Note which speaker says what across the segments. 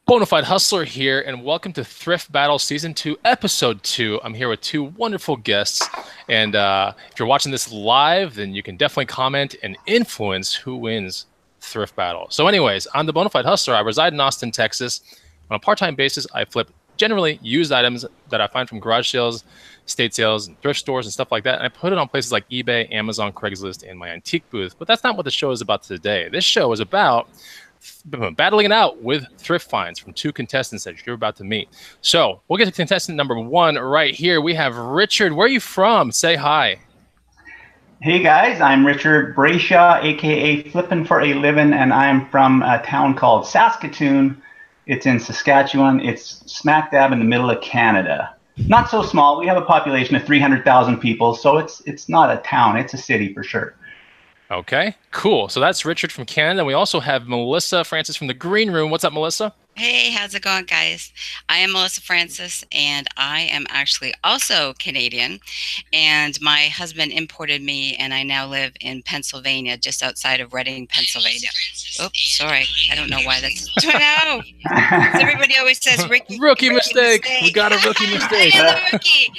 Speaker 1: Bonafide Hustler here, and welcome to Thrift Battle Season 2, Episode 2. I'm here with two wonderful guests, and if you're watching this live, then you can definitely comment and influence who wins Thrift Battle. So anyways, I'm the Bonafide Hustler. I reside in Austin, Texas. On a part-time basis, I flip generally used items that I find from garage sales, estate sales, and thrift stores and stuff like that, and I put it on places like eBay, Amazon, Craigslist, and my antique booth. But that's not what the show is about today. This show is about battling it out with thrift finds from two contestants that you're about to meet. So we'll get to contestant number one right here. We have Richard. Where are you from? Say hi.
Speaker 2: Hey guys, I'm Richard Brayshaw, aka Flippin4Alivin, and I'm from a town called Saskatoon. It's in Saskatchewan. It's smack dab in the middle of Canada. Not so small. We have a population of 300,000 people, so it's not a town. It's a city for sure.
Speaker 1: Okay, cool. So that's Richard from Canada. We also have Melissa Francis from the Green Room. What's up, Melissa?
Speaker 3: Hey, how's it going, guys? I am Melissa Francis, and I am actually also Canadian. And my husband imported me, and I now live in Pennsylvania, just outside of Reading, Pennsylvania. Oops, sorry. I don't know why that's. No. Everybody always says
Speaker 1: rookie mistake. We got a rookie mistake.
Speaker 3: I am a rookie.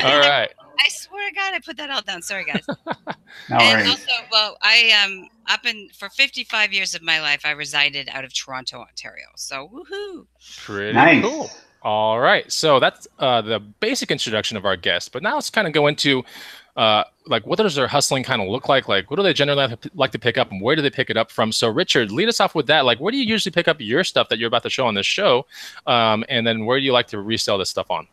Speaker 1: All right.
Speaker 3: I swear to God, I put that all down. Sorry, guys.
Speaker 2: No
Speaker 3: and
Speaker 2: worries.
Speaker 3: also, well, I for 55 years of my life, I resided out of Toronto, Ontario. So, woohoo!
Speaker 1: Pretty
Speaker 2: Nice.
Speaker 1: cool. All right. So that's the basic introduction of our guest. But now let's kind of go into like what does their hustling kind of look like? Like what do they generally like to pick up, and where do they pick it up from? So Richard, lead us off with that. Like where do you usually pick up your stuff that you're about to show on this show, and then where do you like to resell this stuff on?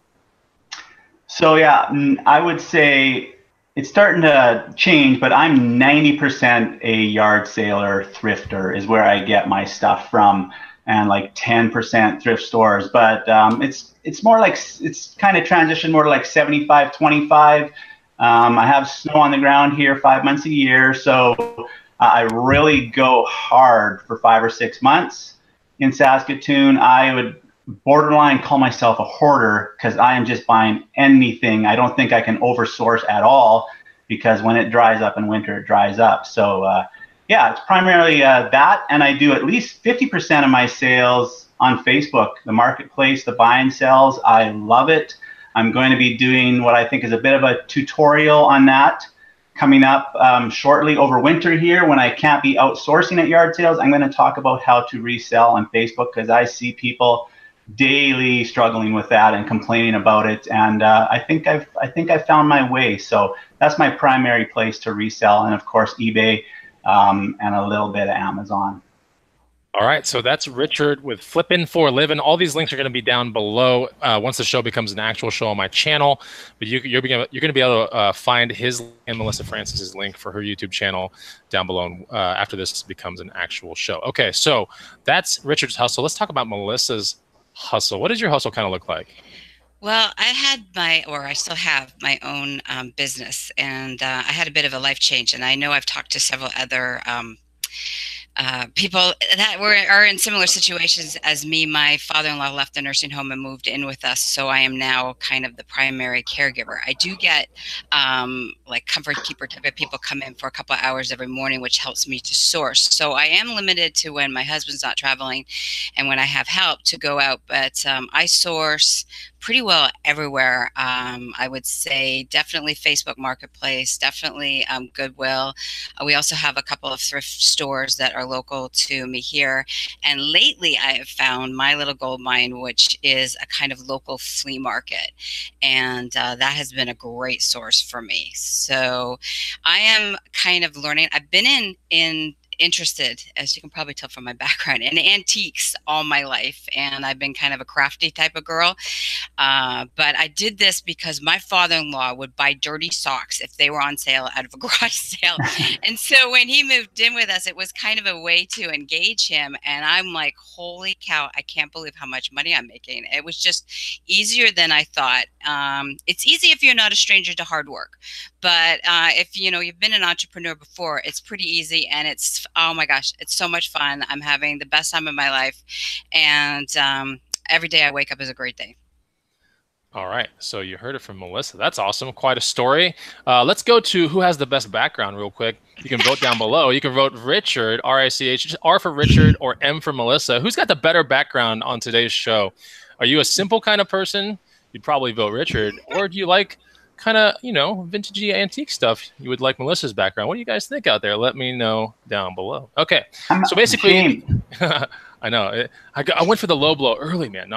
Speaker 2: So yeah, I would say it's starting to change, but I'm 90% a yard sailor thrifter is where I get my stuff from, and like 10% thrift stores. But it's more like it's kind of transitioned more to like 75-25. I have snow on the ground here 5 months a year, so I really go hard for 5 or 6 months. In Saskatoon, I would borderline call myself a hoarder because I am just buying anything. I don't think I can oversource at all because when it dries up in winter, it dries up. So yeah, it's primarily that, and I do at least 50% of my sales on Facebook, the marketplace, the buy and sells. I love it. I'm going to be doing what I think is a bit of a tutorial on that coming up shortly over winter here when I can't be outsourcing at yard sales. I'm going to talk about how to resell on Facebook because I see people daily struggling with that and complaining about it, and I think I've found my way. So that's my primary place to resell, and of course eBay and a little bit of Amazon.
Speaker 1: All right, so that's Richard with Flippin4Alivin. All these links are going to be down below once the show becomes an actual show on my channel. But you're going to be able to find his and Melissa Francis's link for her YouTube channel down below after this becomes an actual show. Okay, so that's Richard's hustle. Let's talk about Melissa's hustle. What does your hustle kind of look like?
Speaker 3: Well, I still have my own business, and I had a bit of a life change. And I know I've talked to several other people that are in similar situations as me. My father-in-law left the nursing home and moved in with us, so I am now kind of the primary caregiver. I do get like comfort keeper type of people come in for a couple of hours every morning, which helps me to source. So I am limited to when my husband's not traveling and when I have help to go out, but I source pretty well everywhere. I would say definitely Facebook Marketplace, definitely Goodwill. We also have a couple of thrift stores that are local to me here. And lately I have found my little gold mine, which is a kind of local flea market. And that has been a great source for me. So I am kind of learning. I've been interested, as you can probably tell from my background, in antiques all my life, and I've been kind of a crafty type of girl, but I did this because my father-in-law would buy dirty socks if they were on sale out of a garage sale. And so when he moved in with us, it was kind of a way to engage him, and I'm like, holy cow, I can't believe how much money I'm making. It was just easier than I thought. It's easy if you're not a stranger to hard work, but if you've been an entrepreneur before, it's pretty easy, and it's, oh my gosh, it's so much fun. I'm having the best time of my life, and every day I wake up is a great day.
Speaker 1: All right, so you heard it from Melissa. That's awesome. Quite a story. Let's go to who has the best background real quick. You can vote down below. You can vote Richard, R-I-C-H, R for Richard, or M for Melissa. Who's got the better background on today's show? Are you a simple kind of person? You'd probably vote Richard. Or do you like kind of, vintagey antique stuff? You would like Melissa's background. What do you guys think out there? Let me know down below. Okay, so basically, I know. I went for the low blow early, man.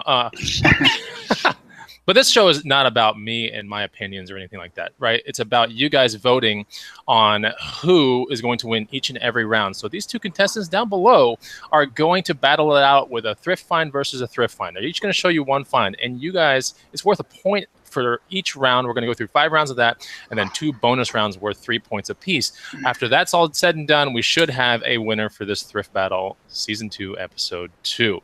Speaker 1: But this show is not about me and my opinions or anything like that, right? It's about you guys voting on who is going to win each and every round. So these two contestants down below are going to battle it out with a thrift find versus a thrift find. They're each going to show you one find. And you guys, it's worth a point for each round. We're going to go through 5 rounds of that, and then 2 bonus rounds worth 3 points apiece. After that's all said and done, we should have a winner for this Thrift Battle Season 2, Episode 2.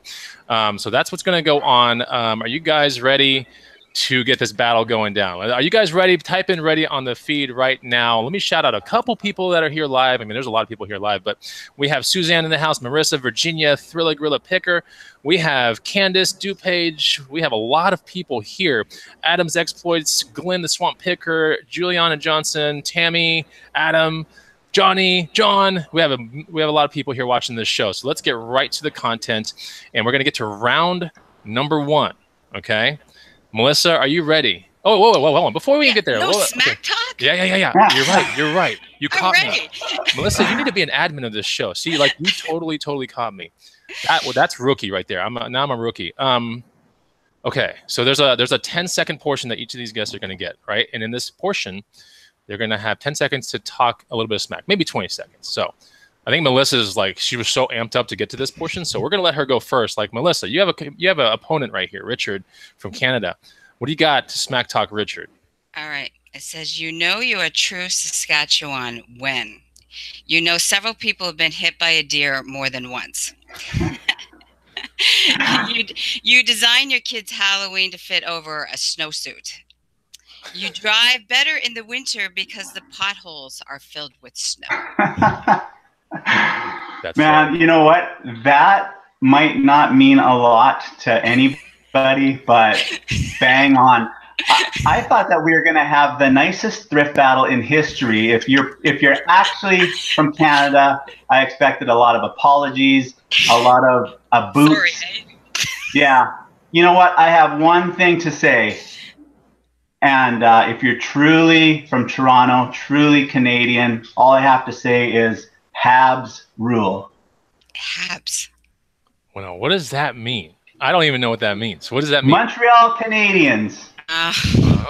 Speaker 1: So that's what's going to go on. Are you guys ready to get this battle going down? Are you guys ready? Type in ready on the feed right now. Let me shout out a couple people that are here live. I mean, there's a lot of people here live, but we have Suzanne in the house, Marissa, Virginia, Thrilla Gorilla Picker. We have Candace, DuPage. We have a lot of people here. Adam's Exploits, Glenn the Swamp Picker, Juliana Johnson, Tammy, Adam, Johnny, John. We have a lot of people here watching this show. So let's get right to the content, and we're going to get to round number 1, okay? Melissa, are you ready? Oh, whoa. Before we get there.
Speaker 3: No smack talk?
Speaker 1: Yeah. You're right. You caught
Speaker 3: me.
Speaker 1: Melissa, you need to be an admin of this show. See, like, you totally caught me. That's rookie right there. Now I'm a rookie. Okay, so there's a 10-second portion that each of these guests are going to get, right? And in this portion, they're going to have 10 seconds to talk a little bit of smack, maybe 20 seconds. So I think Melissa's she was so amped up to get to this portion, so we're gonna let her go first. Like, Melissa, you have an opponent right here, Richard from Canada. What do you got to smack talk Richard?
Speaker 3: All right. It says, you're a true Saskatchewan when several people have been hit by a deer more than once. You design your kids' Halloween to fit over a snowsuit. You drive better in the winter because the potholes are filled with snow.
Speaker 2: Man, right. You know what? That might not mean a lot to anybody, but bang on. I thought that we were going to have the nicest thrift battle in history. If you're actually from Canada, I expected a lot of apologies, a lot of boots.
Speaker 3: Sorry.
Speaker 2: Yeah. You know what? I have one thing to say. And if you're truly from Toronto, truly Canadian, all I have to say is Habs rule.
Speaker 3: Habs.
Speaker 1: Well, what does that mean? I don't even know what that means. What does that mean?
Speaker 2: Montreal Canadiens.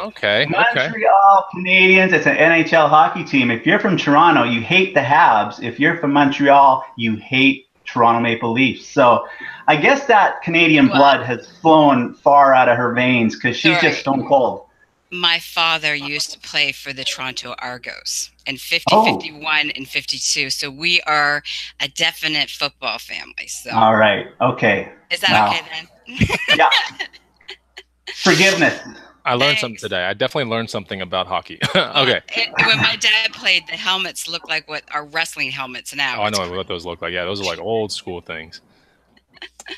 Speaker 1: Okay.
Speaker 2: Montreal Canadiens. It's an NHL hockey team. If you're from Toronto, you hate the Habs. If you're from Montreal, you hate Toronto Maple Leafs. So I guess that Canadian blood has flown far out of her veins because she's just stone cold.
Speaker 3: My father used to play for the Toronto Argos in 51 and 52. So we are a definite football family. So.
Speaker 2: All right. Okay.
Speaker 3: Is that okay then?
Speaker 2: Yeah. Forgiveness.
Speaker 1: I learned something today. I definitely learned something about hockey. Okay.
Speaker 3: When my dad played, the helmets look like what are wrestling helmets now.
Speaker 1: Oh, I know what those look like. Yeah, those are like old school things.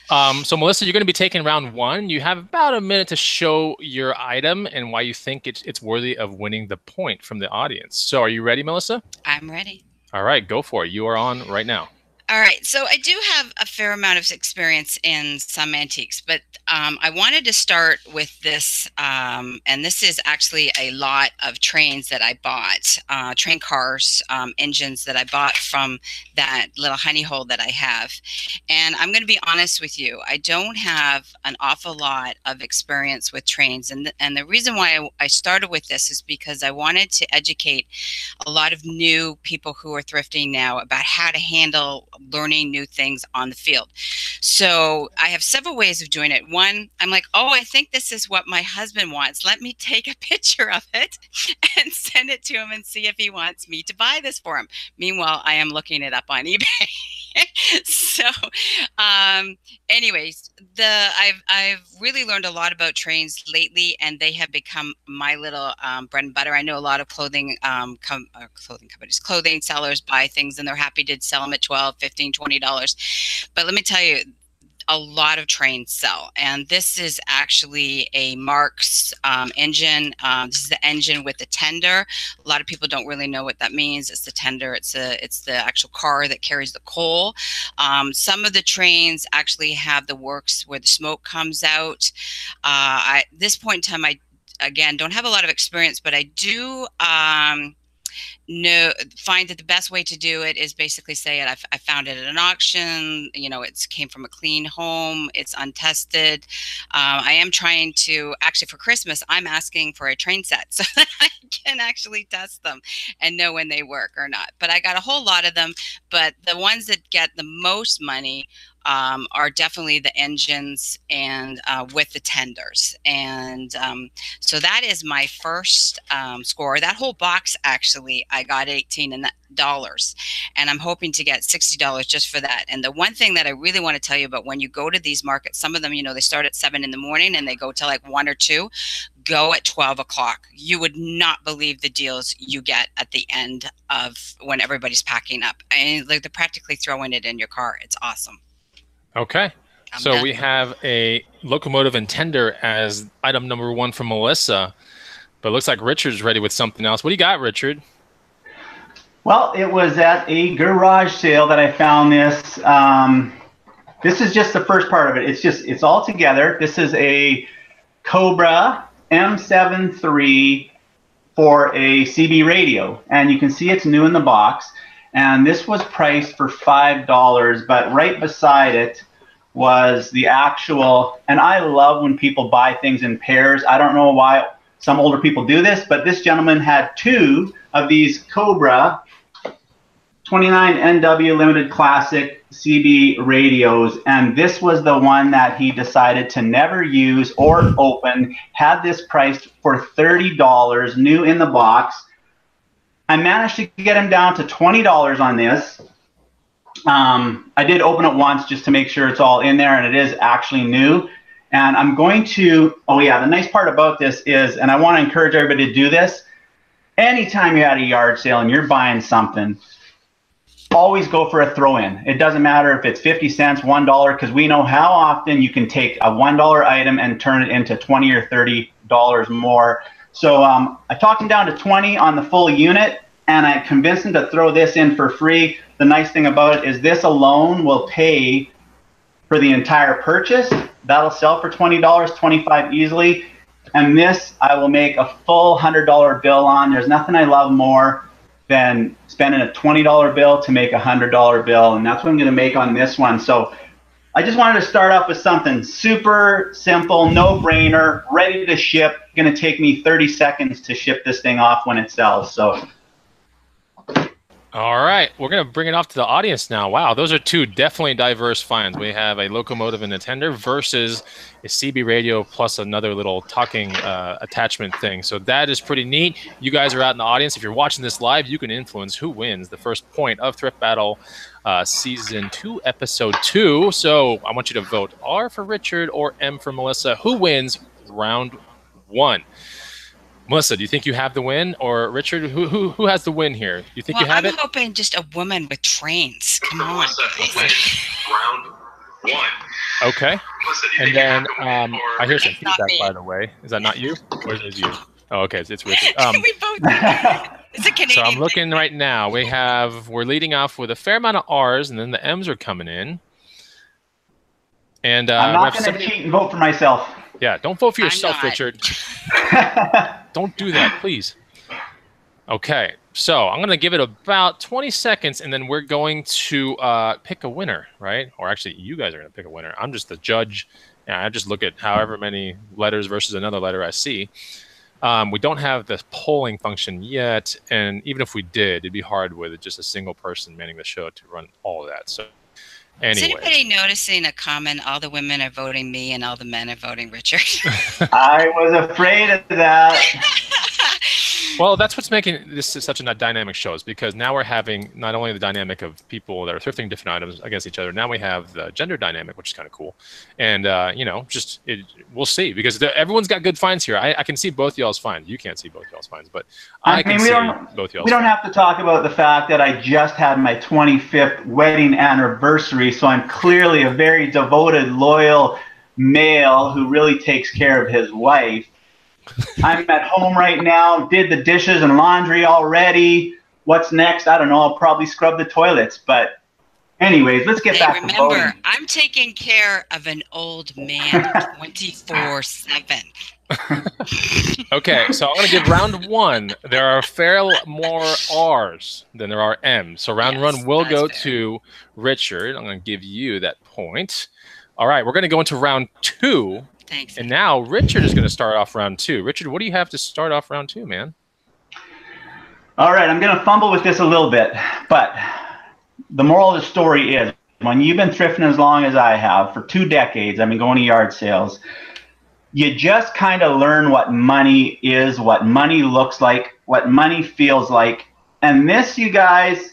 Speaker 1: So Melissa, you're going to be taking round 1. You have about a minute to show your item and why you think it's worthy of winning the point from the audience. So are you ready, Melissa?
Speaker 3: I'm ready.
Speaker 1: All right, go for it. You are on right now.
Speaker 3: All right. So I do have a fair amount of experience in some antiques, but I wanted to start with this. And this is actually a lot of trains that I bought, train cars, engines that I bought from that little honey hole that I have. And I'm going to be honest with you. I don't have an awful lot of experience with trains. And the reason why I started with this is because I wanted to educate a lot of new people who are thrifting now about how to handle learning new things on the field. So I have several ways of doing it. One, I'm like, oh, I think this is what my husband wants. Let me take a picture of it and send it to him and see if he wants me to buy this for him. Meanwhile, I am looking it up on eBay. So anyways, I've really learned a lot about trains lately, and they have become my little bread and butter. I know a lot of clothing companies, clothing sellers buy things and they're happy to sell them at $12, $15, $20. But let me tell you, a lot of trains sell, and this is actually a Marx engine. This is the engine with the tender. A lot of people don't really know what that means. It's the tender. It's the actual car that carries the coal. Some of the trains actually have the works where the smoke comes out. At this point in time, I again don't have a lot of experience, but I do find that the best way to do it is basically say it. I found it at an auction. You know, it came from a clean home. It's untested. I am trying to actually for Christmas. I'm asking for a train set so that I can actually test them and know when they work or not. But I got a whole lot of them. But the ones that get the most money are definitely the engines and with the tenders. And so that is my first score. That whole box, actually, I got $18 and I'm hoping to get $60 just for that. And the one thing that I really want to tell you about when you go to these markets, some of them, you know, they start at 7 in the morning and they go till like 1 or 2. Go at 12 o'clock. You would not believe the deals you get at the end of when everybody's packing up. I mean, like they're practically throwing it in your car. It's awesome.
Speaker 1: Okay. So we have a locomotive and tender as item number 1 from Melissa, but it looks like Richard's ready with something else. What do you got, Richard?
Speaker 2: Well, it was at a garage sale that I found this. This is just the first part of it. It's all together. This is a Cobra M7 III for a CB radio, and you can see it's new in the box. And this was priced for $5, but right beside it was the actual, and I love when people buy things in pairs. I don't know why some older people do this, but this gentleman had 2 of these Cobra 29 NW Limited Classic CB radios, and this was the one that he decided to never use or open. Had this priced for $30, new in the box. I managed to get him down to $20 on this. I did open it once just to make sure it's all in there, and it is actually new. And I'm going to, oh yeah, the nice part about this is, and I want to encourage everybody to do this, anytime you're at a yard sale and you're buying something, always go for a throw-in. It doesn't matter if it's 50 cents, $1, because we know how often you can take a $1 item and turn it into $20 or $30 more. So I talked him down to 20 on the full unit, and I convinced him to throw this in for free. The nice thing about it is this alone will pay for the entire purchase. That'll sell for $20, $25 easily. And this I will make a full $100 bill on. There's nothing I love more than spending a $20 bill to make a $100 bill, and that's what I'm going to make on this one. So I just wanted to start off with something super simple, no-brainer, ready to ship. Going to take me 30 seconds to ship this thing off when it sells. So,
Speaker 1: all right, we're going to bring it off to the audience now. Wow, those are 2 definitely diverse finds. We have a locomotive and a tender versus a CB radio plus another little talking attachment thing. So that is pretty neat. You guys are out in the audience. If you're watching this live, you can influence who wins the first point of Thrift Battle Season 2, Episode 2. So I want you to vote R for Richard or M for Melissa. Who wins round 1? Melissa, do you think you have the win, or Richard, who has the win here? Do you think you have it?
Speaker 3: I'm hoping just a woman with trains. Come on.
Speaker 4: Melissa wins round 1.
Speaker 1: Okay.
Speaker 4: Melissa, do you
Speaker 1: And
Speaker 4: think
Speaker 1: then
Speaker 4: you have the win,
Speaker 1: I hear some
Speaker 3: It's not
Speaker 1: feedback,
Speaker 3: me.
Speaker 1: by the way. Is that not you, or is it you? Oh, okay, it's Richard.
Speaker 3: We both did it. It's a Canadian
Speaker 1: So I'm
Speaker 3: thing.
Speaker 1: looking right now. We're leading off with a fair amount of R's, and then the M's are coming in. And
Speaker 2: I'm not going to cheat and vote for myself.
Speaker 1: Yeah, don't vote for
Speaker 3: I'm
Speaker 1: yourself,
Speaker 3: not.
Speaker 1: Richard. Don't do that, please. Okay, so I'm going to give it about 20 seconds, and then we're going to pick a winner, right? Or actually, you guys are going to pick a winner. I'm just the judge. Yeah, I just look at however many letters versus another letter I see. We don't have the polling function yet, and even if we did, it'd be hard with just a single person manning the show to run all of that. So
Speaker 3: Is
Speaker 1: anyway.
Speaker 3: anybody noticing a comment? All the women are voting me and all the men are voting Richard.
Speaker 2: I was afraid of that.
Speaker 1: Well, that's what's making this such a dynamic show, is because now we're having not only the dynamic of people that are thrifting different items against each other, now we have the gender dynamic, which is kind of cool. And, you know, we'll see, because everyone's got good finds here. I can see both y'all's finds. You can't see both y'all's finds, but I can see both y'all's.
Speaker 2: We don't have to talk about the fact that I just had my 25th wedding anniversary, so I'm clearly a very devoted, loyal male who really takes care of his wife. I'm at home right now, did the dishes and laundry already. What's next? I don't know. I'll probably scrub the toilets. But anyways, let's get back to voting.
Speaker 3: Remember, I'm taking care of an old man 24/7.
Speaker 1: Okay, so I'm going to give round one. There are fair more R's than there are M's. So round one will go to Richard. I'm going to give you that point. All right, we're going to go into round two.
Speaker 3: Thanks.
Speaker 1: And now Richard is going to start off round two. Richard, what do you have to start off round two, man?
Speaker 2: All right, I'm going to fumble with this a little bit, but the moral of the story is, when you've been thrifting as long as I have, for 2 decades, I've been going to yard sales, you just kind of learn what money is, what money looks like, what money feels like. And this, you guys,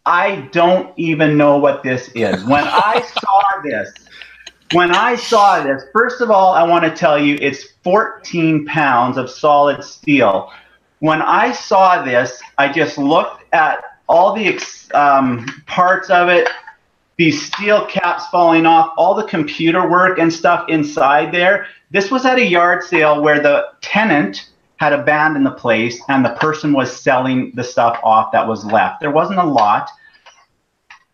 Speaker 2: I don't even know what this is. When I saw this, first of all, I want to tell you it's 14 pounds of solid steel. When I saw this, I just looked at all the parts of it, these steel caps falling off, all the computer work and stuff inside there. This was at a yard sale where the tenant had abandoned the place and the person was selling the stuff off that was left. There wasn't a lot.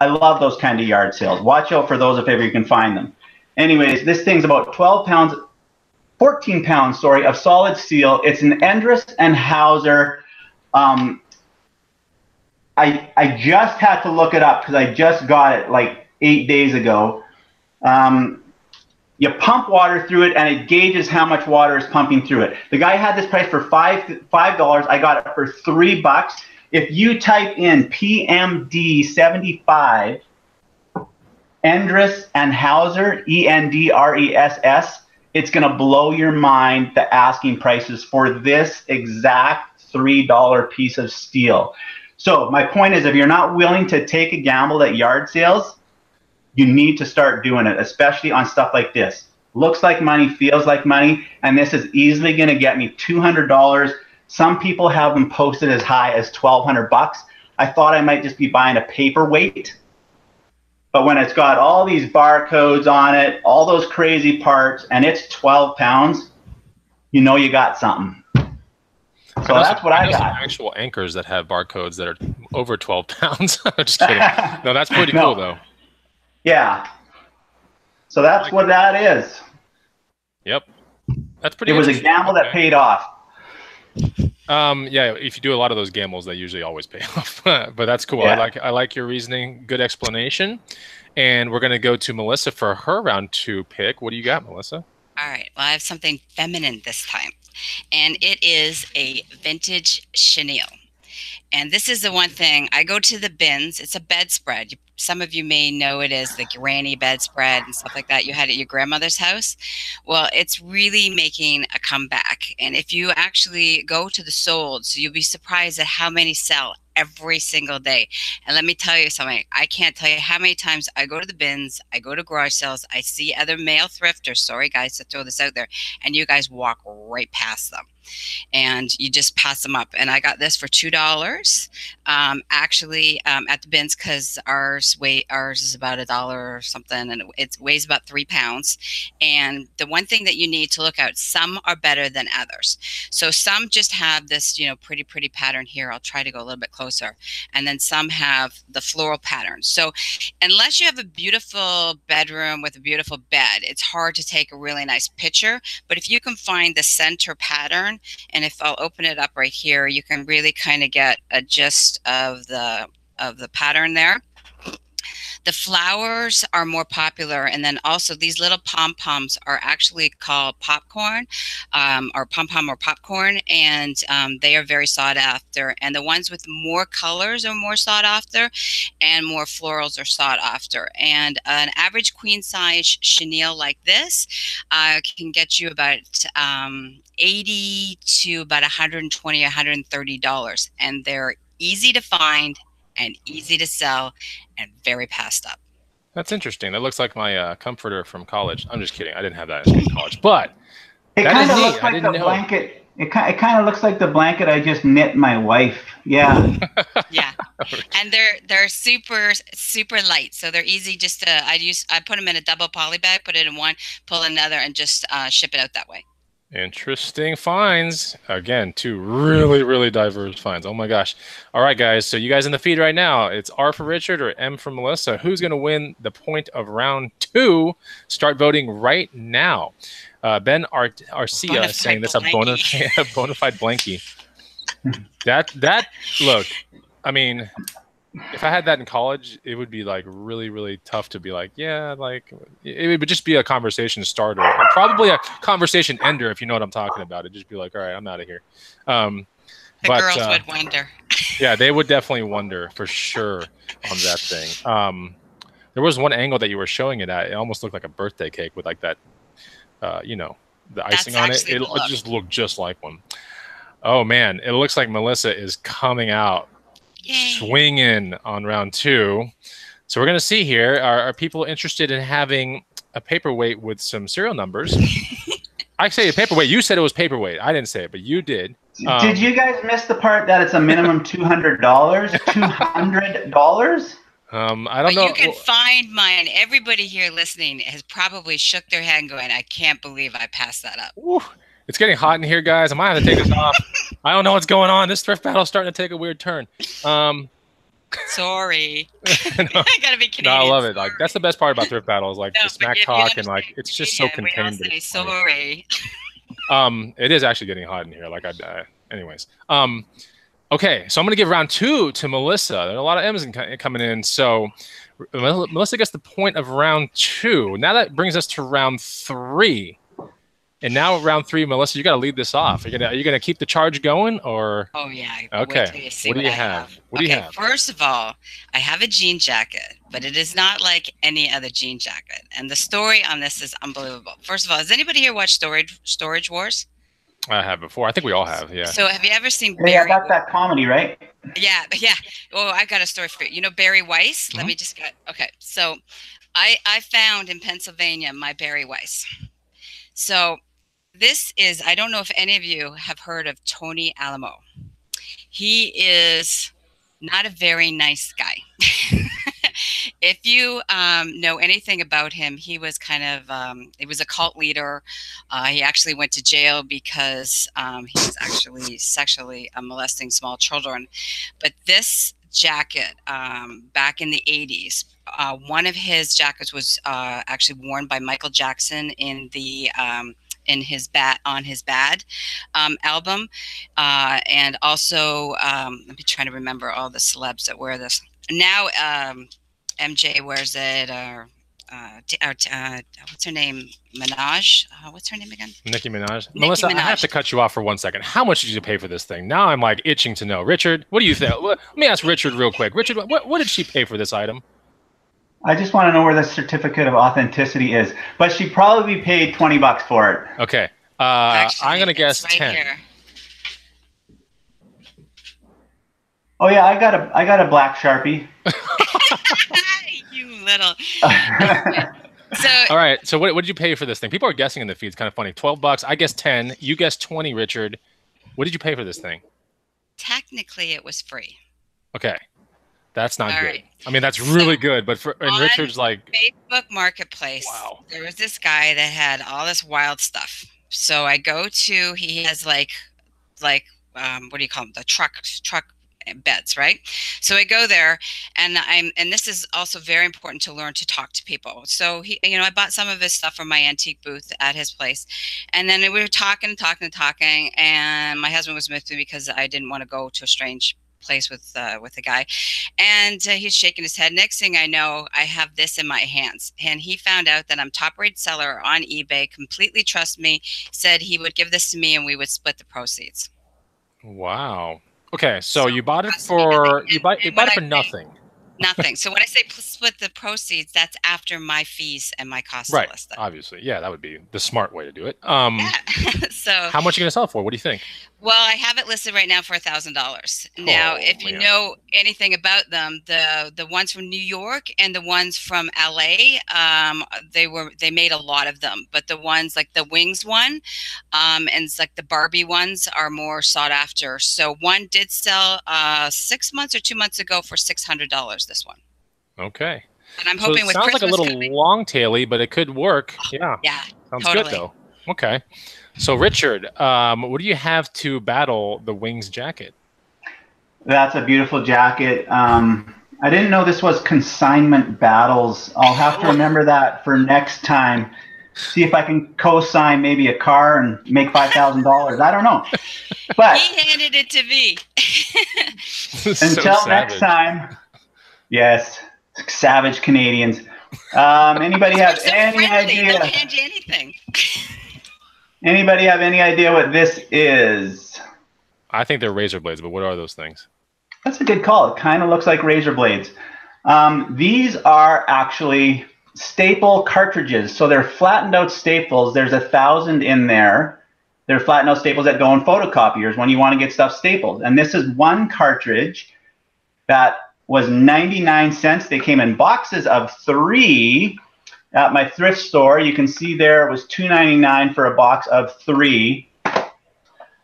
Speaker 2: I love those kind of yard sales. Watch out for those if ever you can find them. Anyways, this thing's about 12 pounds, 14 pounds, sorry, of solid steel. It's an Endress and Hauser. I just had to look it up because I just got it like 8 days ago. You pump water through it, and it gauges how much water is pumping through it. The guy had this price for $5. I got it for $3. If you type in PMD75, Endress and Hauser, ENDRESS, it's going to blow your mind, the asking prices for this exact $3 piece of steel. So my point is, if you're not willing to take a gamble at yard sales, you need to start doing it, especially on stuff like this. Looks like money, feels like money, and this is easily going to get me $200. Some people have them posted as high as $1,200. I thought I might just be buying a paperweight. But when it's got all these barcodes on it, all those crazy parts, and it's 12 pounds, you know you got something. So that's what I got.
Speaker 1: Some actual anchors that have barcodes that are over 12 pounds. I'm just kidding. No, that's pretty cool, though.
Speaker 2: Yeah. So that's what that is.
Speaker 1: Yep. That's pretty.
Speaker 2: It was a gamble that paid off.
Speaker 1: Yeah, if you do a lot of those gambles, they usually always pay off. But that's cool.
Speaker 2: Yeah.
Speaker 1: I like your reasoning. Good explanation. And we're going to go to Melissa for her round two pick. What do you got, Melissa?
Speaker 3: All right. Well, I have something feminine this time, and it is a vintage chenille. And this is the one thing, I go to the bins. It's a bedspread. Some of you may know it as the granny bedspread and stuff like that you had at your grandmother's house. Well, it's really making a comeback. And if you actually go to the solds, you'll be surprised at how many sell every single day. And let me tell you something. I can't tell you how many times I go to the bins, I go to garage sales, I see other male thrifters, sorry guys to throw this out there, and you guys walk right past them. And you just pass them up. And I got this for $2 actually at the bins, because ours is about $1 or something, and it weighs about 3 pounds. And the one thing that you need to look at, some are better than others. So some just have this, you know, pretty pattern here. I'll try to go a little bit closer. And then some have the floral pattern. So unless you have a beautiful bedroom with a beautiful bed, it's hard to take a really nice picture. But if you can find the center pattern, and if I'll open it up right here, you can really kind of get a gist of the pattern there. The flowers are more popular, and then also these little pom-poms are actually called popcorn, or pom-pom or popcorn, and they are very sought after. And the ones with more colors are more sought after, and more florals are sought after. And an average queen size chenille like this can get you about 80 to about 120, $130, and they're easy to find and easy to sell and very passed up.
Speaker 1: That's interesting. That looks like my comforter from college. I'm just kidding. I didn't have that in college, but
Speaker 2: it
Speaker 1: that
Speaker 2: kind
Speaker 1: is
Speaker 2: of
Speaker 1: neat.
Speaker 2: looks
Speaker 1: I
Speaker 2: like
Speaker 1: didn't
Speaker 2: the
Speaker 1: know.
Speaker 2: blanket. It kind of looks like the blanket I just knit my wife. Yeah.
Speaker 3: Yeah, and they're super light, so they're easy. Just to I put them in a double poly bag, put it in one, pull another, and just ship it out that way.
Speaker 1: Interesting finds. Again, two really diverse finds. Oh my gosh. All right, guys. So you guys in the feed right now, it's R for Richard or M for Melissa. Who's going to win the point of round 2? Start voting right now. Ben Arcia is saying that's a bonafide blankie. That look, I mean, if I had that in college, it would be like really tough to be like, yeah, like it would just be a conversation starter, or probably a conversation ender, if you know what I'm talking about. It'd just be like, all right, I'm out of here.
Speaker 3: The girls would wonder.
Speaker 1: Yeah, they would definitely wonder for sure on that thing. There was one angle that you were showing it at. It almost looked like a birthday cake with like that, you know, the icing on it. It just looked just like one. Oh man, it looks like Melissa is coming out.
Speaker 3: Yay.
Speaker 1: Swinging on round 2. So we're going to see here, are people interested in having a paperweight with some serial numbers? I say a paperweight. You said it was paperweight. I didn't say it, but you did.
Speaker 2: Did you guys miss the part that it's a minimum $200? $200?
Speaker 1: I don't know.
Speaker 3: You can find mine. Everybody here listening has probably shook their head and going, I can't believe I passed that up.
Speaker 1: Ooh, it's getting hot in here, guys. I might have to take this off. I don't know what's going on. This thrift battle is starting to take a weird turn.
Speaker 3: Sorry.
Speaker 1: No,
Speaker 3: I gotta be Canadian.
Speaker 1: No, I love it.
Speaker 3: Sorry.
Speaker 1: Like that's the best part about thrift battle is like the smack talk and like it's just so contained.
Speaker 3: We all say sorry.
Speaker 1: It is actually getting hot in here. Like anyways. Okay, so I'm gonna give round 2 to Melissa. There are a lot of M's coming in, so Melissa gets the point of round 2. Now that brings us to round 3. And now round 3, Melissa, you got to lead this off. Are you gonna keep the charge going, or?
Speaker 3: Oh yeah.
Speaker 1: Okay. What do you have? What do you have?
Speaker 3: First of all, I have a jean jacket, but it is not like any other jean jacket. And the story on this is unbelievable. First of all, has anybody here watched Storage Wars?
Speaker 1: I have before. I think we all have. Yeah.
Speaker 3: So have you ever seen?
Speaker 2: Yeah, that's that comedy, right?
Speaker 3: Yeah. Oh, I got a story for you. You know Barry Weiss?
Speaker 1: Mm-hmm.
Speaker 3: Let me just get. Okay. So, I found in Pennsylvania my Barry Weiss. So. This is, I don't know if any of you have heard of Tony Alamo. He is not a very nice guy. If you know anything about him, he was kind of, he was a cult leader. He actually went to jail because he was actually sexually molesting small children. But this jacket, back in the 80s, one of his jackets was actually worn by Michael Jackson in the on his Bad album, and also let me try to remember all the celebs that wear this now. MJ wears it, or what's her name? Minaj. What's her name again?
Speaker 1: Nicki Minaj. Melissa, I have to cut you off for 1 second. How much did you pay for this thing? Now I'm like itching to know. Richard, what do you think? Let me ask Richard real quick. Richard, what did she pay for this item?
Speaker 2: I just want to know where the certificate of authenticity is, but she probably paid $20 for it.
Speaker 1: Okay,
Speaker 3: Actually,
Speaker 1: I'm gonna guess
Speaker 3: right
Speaker 1: 10.
Speaker 3: Here.
Speaker 2: Oh yeah, I got a black Sharpie.
Speaker 3: You little. So
Speaker 1: all right, so what did you pay for this thing? People are guessing in the feed. It's kind of funny. $12. I guess 10. You guessed 20, Richard. What did you pay for this thing?
Speaker 3: Technically, it was free.
Speaker 1: Okay. That's not
Speaker 3: All
Speaker 1: good.
Speaker 3: right.
Speaker 1: I mean, that's really good, but and Richard's like
Speaker 3: Facebook Marketplace. Wow. There was this guy that had all this wild stuff. So I go to, he has like what do you call them? The truck beds, right? So I go there, and this is also very important to learn to talk to people. So he, I bought some of his stuff from my antique booth at his place, and then we were talking, and my husband was with me because I didn't want to go to a strange place with a guy, and he's shaking his head. Next thing I know, I have this in my hands, and he found out that I'm top rate seller on eBay. Completely trust me. Said he would give this to me, and we would split the proceeds.
Speaker 1: Wow. Okay, so you bought it for nothing.
Speaker 3: Nothing. So when I say split the proceeds, that's after my fees and my cost
Speaker 1: right.
Speaker 3: to list them.
Speaker 1: Obviously, yeah, that would be the smart way to do it.
Speaker 3: Yeah. So
Speaker 1: how much are you gonna sell it for? What do you think?
Speaker 3: Well, I have it listed right now for $1,000. Now, if you know anything about them, the ones from New York and the ones from LA, they made a lot of them. But the ones like the Wings one, and it's like the Barbie ones are more sought after. So one did sell 6 months or 2 months ago for $600. This one.
Speaker 1: Okay.
Speaker 3: And I'm hoping
Speaker 1: it
Speaker 3: with
Speaker 1: sounds
Speaker 3: Christmas
Speaker 1: like a little long-taily, but it could work. Yeah.
Speaker 3: Yeah.
Speaker 1: Sounds
Speaker 3: totally.
Speaker 1: good though. Okay. So Richard, what do you have to battle the Wings jacket?
Speaker 2: That's a beautiful jacket. I didn't know this was consignment battles. I'll have to remember that for next time. See if I can co-sign maybe a car and make $5,000. I don't know. But
Speaker 3: he handed it to me.
Speaker 2: Until next time. Yes, savage Canadians. Anybody have any idea?
Speaker 3: They'll hand you anything.
Speaker 2: Anybody have any idea what this is?
Speaker 1: I think they're razor blades, but what are those things?
Speaker 2: That's a good call. It kind of looks like razor blades. These are actually staple cartridges. So they're flattened out staples. There's 1,000 in there. They're flattened out staples that go in photocopiers when you want to get stuff stapled. And this is one cartridge that was 99 cents. They came in boxes of 3 at my thrift store. You can see there it was $2.99 for a box of 3.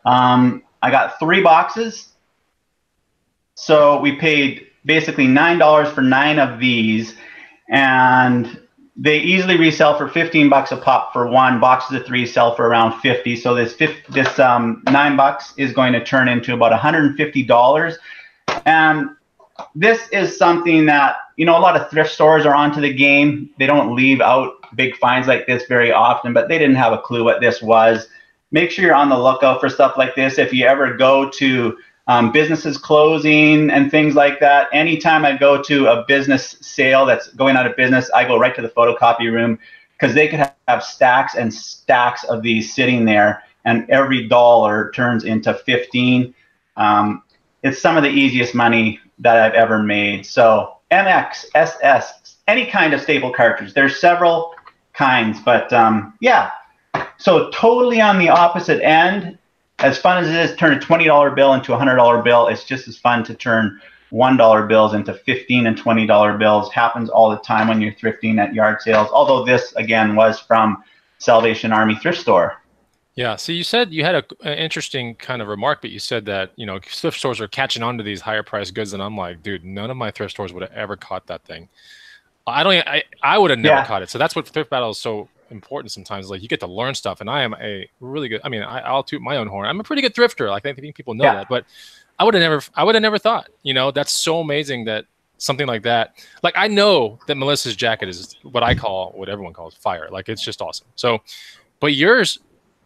Speaker 2: I got 3 boxes. So we paid basically $9 for 9 of these, and they easily resell for 15 bucks a pop for one. Boxes of 3 sell for around 50. So this $9 is going to turn into about $150. And this is something that, you know, a lot of thrift stores are onto the game. They don't leave out big finds like this very often, but they didn't have a clue what this was. Make sure you're on the lookout for stuff like this. If you ever go to businesses closing and things like that, anytime I go to a business sale that's going out of business, I go right to the photocopy room, because they could have stacks and stacks of these sitting there, and every dollar turns into 15. It's some of the easiest money that I've ever made. So MX, SS, any kind of staple cartridge. There's several kinds, but yeah. So totally on the opposite end. As fun as it is to turn a $20 bill into a $100 bill, it's just as fun to turn $1 bills into $15 and $20 bills. Happens all the time when you're thrifting at yard sales. Although this, again, was from Salvation Army thrift store.
Speaker 1: Yeah. So you said you had an interesting kind of remark, but you said that, you know, thrift stores are catching on to these higher priced goods. And I'm like, dude, none of my thrift stores would have ever caught that thing. I would have never caught it. So that's what Thrift Battle is so important sometimes. Like, you get to learn stuff, and I am a really good, I mean, I'll toot my own horn. I'm a pretty good thrifter. Like, I think people know that, but I would have never thought, you know, that's so amazing that something like that. Like, I know that Melissa's jacket is what I call, what everyone calls fire. Like, it's just awesome. So, but yours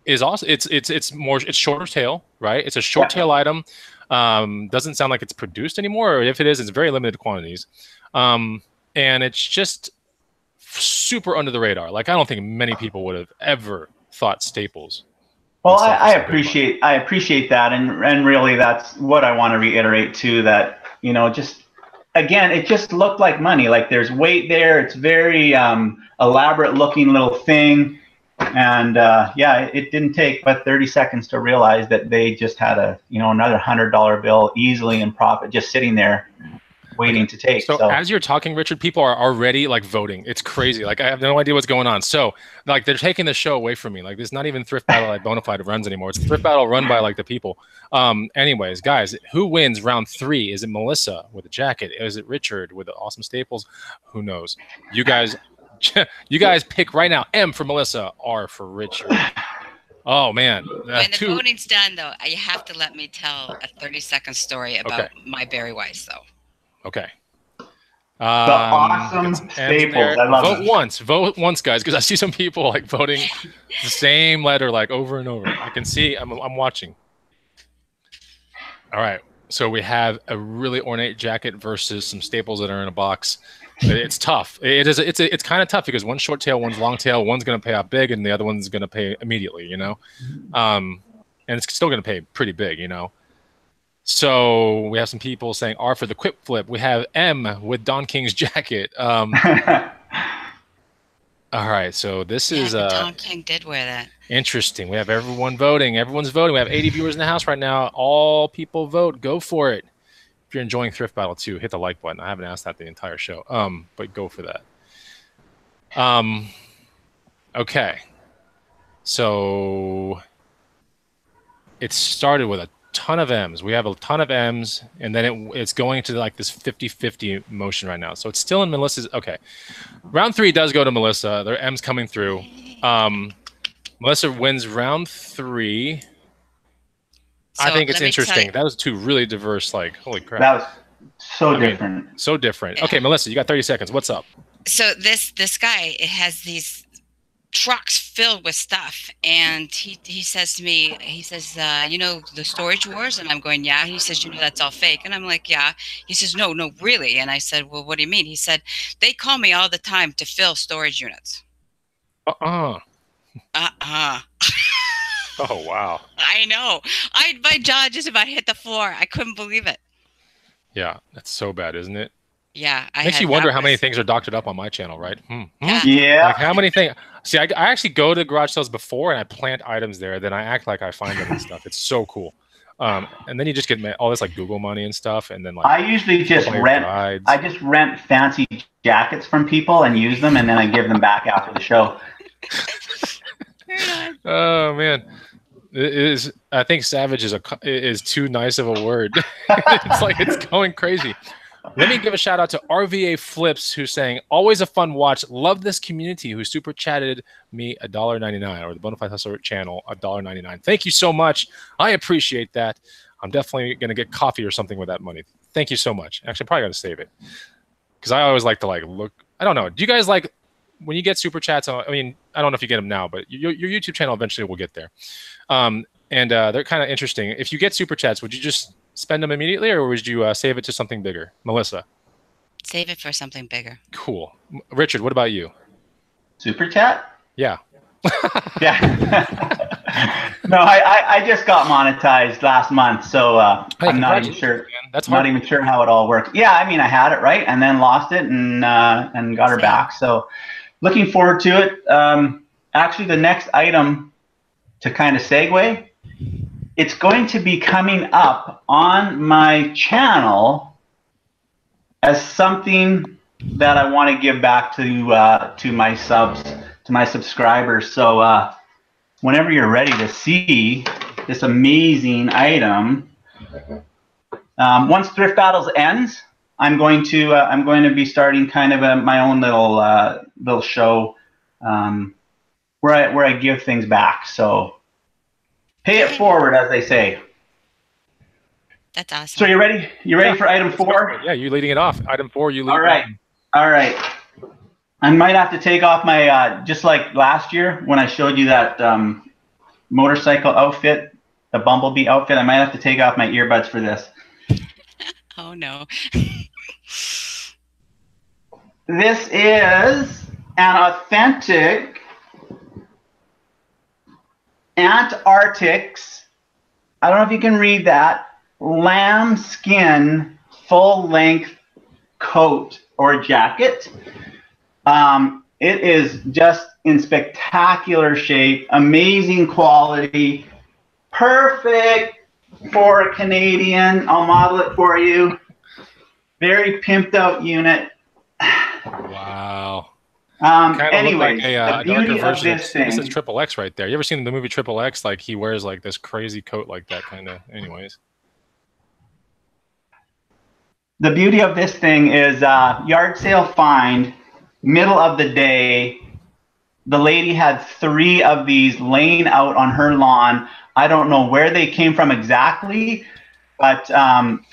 Speaker 1: is also, it's shorter tail, right? It's a short tail item. Doesn't sound like it's produced anymore, or if it is, it's very limited quantities. And it's just super under the radar. Like, I don't think many people would have ever thought staples.
Speaker 2: Well, I appreciate that, and really that's what I want to reiterate too. That, you know, just again, it just looked like money. Like, there's weight there. It's very elaborate looking little thing, and yeah, it didn't take but 30 seconds to realize that they just had another $100 bill easily in profit just sitting there, waiting to take.
Speaker 1: So as you're talking, Richard, people are already like voting. It's crazy. Like, I have no idea what's going on. So like, they're taking the show away from me. Like, there's not even Thrift Battle at Bonafide runs anymore. It's Thrift Battle run by like the people. Anyways, guys, who wins round 3? Is it Melissa with a jacket? Is it Richard with the awesome staples? Who knows? You guys pick right now. M for Melissa, R for Richard. Oh man.
Speaker 3: When the voting's done though, you have to let me tell a 30-second story about my Barry Weiss though.
Speaker 1: Okay.
Speaker 2: The awesome staples. I love it. Vote once, guys, because I see some people like voting the same letter like over and over. I can see. I'm watching. All right.
Speaker 1: So we have a really ornate jacket versus some staples that are in a box. It's tough. It's kind of tough because one's short tail, one's long tail, one's going to pay out big, and the other one's going to pay immediately. And it's still going to pay pretty big. So we have some people saying R for the quick flip. We have M with Don King's jacket. All right, so this is
Speaker 3: Don King did wear that.
Speaker 1: Interesting. We have everyone voting. Everyone's voting. We have 80 viewers in the house right now. All people vote. Go for it. If you're enjoying Thrift Battle 2, hit the like button. I haven't asked that the entire show. But go for that. Okay. So it started with a ton of M's. We have a ton of M's, and then it's going to like this 50-50 motion right now. So it's still in Melissa's. Okay. Round 3 does go to Melissa. There are M's coming through. Melissa wins round 3. So I think it's interesting. That was 2 really diverse, like, holy crap.
Speaker 2: That was so different.
Speaker 1: So different. Okay, Melissa, you got 30 seconds. What's up?
Speaker 3: So this guy, it has these trucks filled with stuff, and he says to me, he says, the storage wars? And I'm going, yeah. He says, that's all fake. And I'm like, yeah. He says, no, really. And I said, well, what do you mean? He said, they call me all the time to fill storage units.
Speaker 1: Oh, wow.
Speaker 3: I know. My jaw just about hit the floor. I couldn't believe it.
Speaker 1: Yeah, that's so bad, isn't it?
Speaker 3: Yeah.
Speaker 1: Makes you wonder how many things are doctored up on my channel, right?
Speaker 2: Yeah.
Speaker 1: Like how many things? See, I actually go to garage sales before and I plant items there. Then I act like I find them and stuff. It's so cool. And then you just get all this like Google money and stuff. And then like
Speaker 2: I usually just rent. I just rent fancy jackets from people and use them, and then I give them back after the show.
Speaker 1: Oh man, I think savage is too nice of a word. It's like it's going crazy. Let me give a shout out to RVA Flips, who's saying always a fun watch. Love this community. Who super chatted me $1.99, or the Bonafide Hustler channel $1.99. Thank you so much. I appreciate that. I'm definitely gonna get coffee or something with that money. Thank you so much. Actually, probably gotta save it because I always like to look. I don't know. Do you guys like? When you get super chats, I mean, I don't know if you get them now, but your YouTube channel eventually will get there. And they're kind of interesting. If you get super chats, would you just spend them immediately, or would you save it to something bigger? Melissa?
Speaker 3: Save it for something bigger.
Speaker 1: Cool. Richard, what about you?
Speaker 2: Super chat?
Speaker 1: Yeah.
Speaker 2: Yeah. No, I just got monetized last month, so I'm not even sure.
Speaker 1: Man. That's hard.
Speaker 2: Not even sure how it all works. Yeah, I mean, I had it right, and then lost it, and got her back. So, looking forward to it. Actually, the next item to kind of segue, it's going to be coming up on my channel as something that I want to give back to my subs, to my subscribers. So whenever you're ready to see this amazing item, once Thrift Battles ends, I'm going to be starting kind of my own little show where I give things back. So pay it forward, as they say.
Speaker 3: That's awesome.
Speaker 2: So you ready? You ready for item 4?
Speaker 1: Yeah, you leading it off. Item 4, you lead.
Speaker 2: All right. All right. I might have to take off my just like last year when I showed you that motorcycle outfit, the Bumblebee outfit. I might have to take off my earbuds for this.
Speaker 3: Oh no.
Speaker 2: This is an authentic Antarctic's, I don't know if you can read that, lambskin full-length coat or jacket. It is just in spectacular shape, amazing quality, perfect for a Canadian. I'll model it for you. Very pimped out unit.
Speaker 1: Wow.
Speaker 2: Anyway,
Speaker 1: like a darker version of this thing. This is Triple X right there. You ever seen the movie Triple X? Like he wears like this crazy coat like that kind of. Anyways.
Speaker 2: The beauty of this thing is yard sale find, middle of the day. The lady had 3 of these laying out on her lawn. I don't know where they came from exactly, but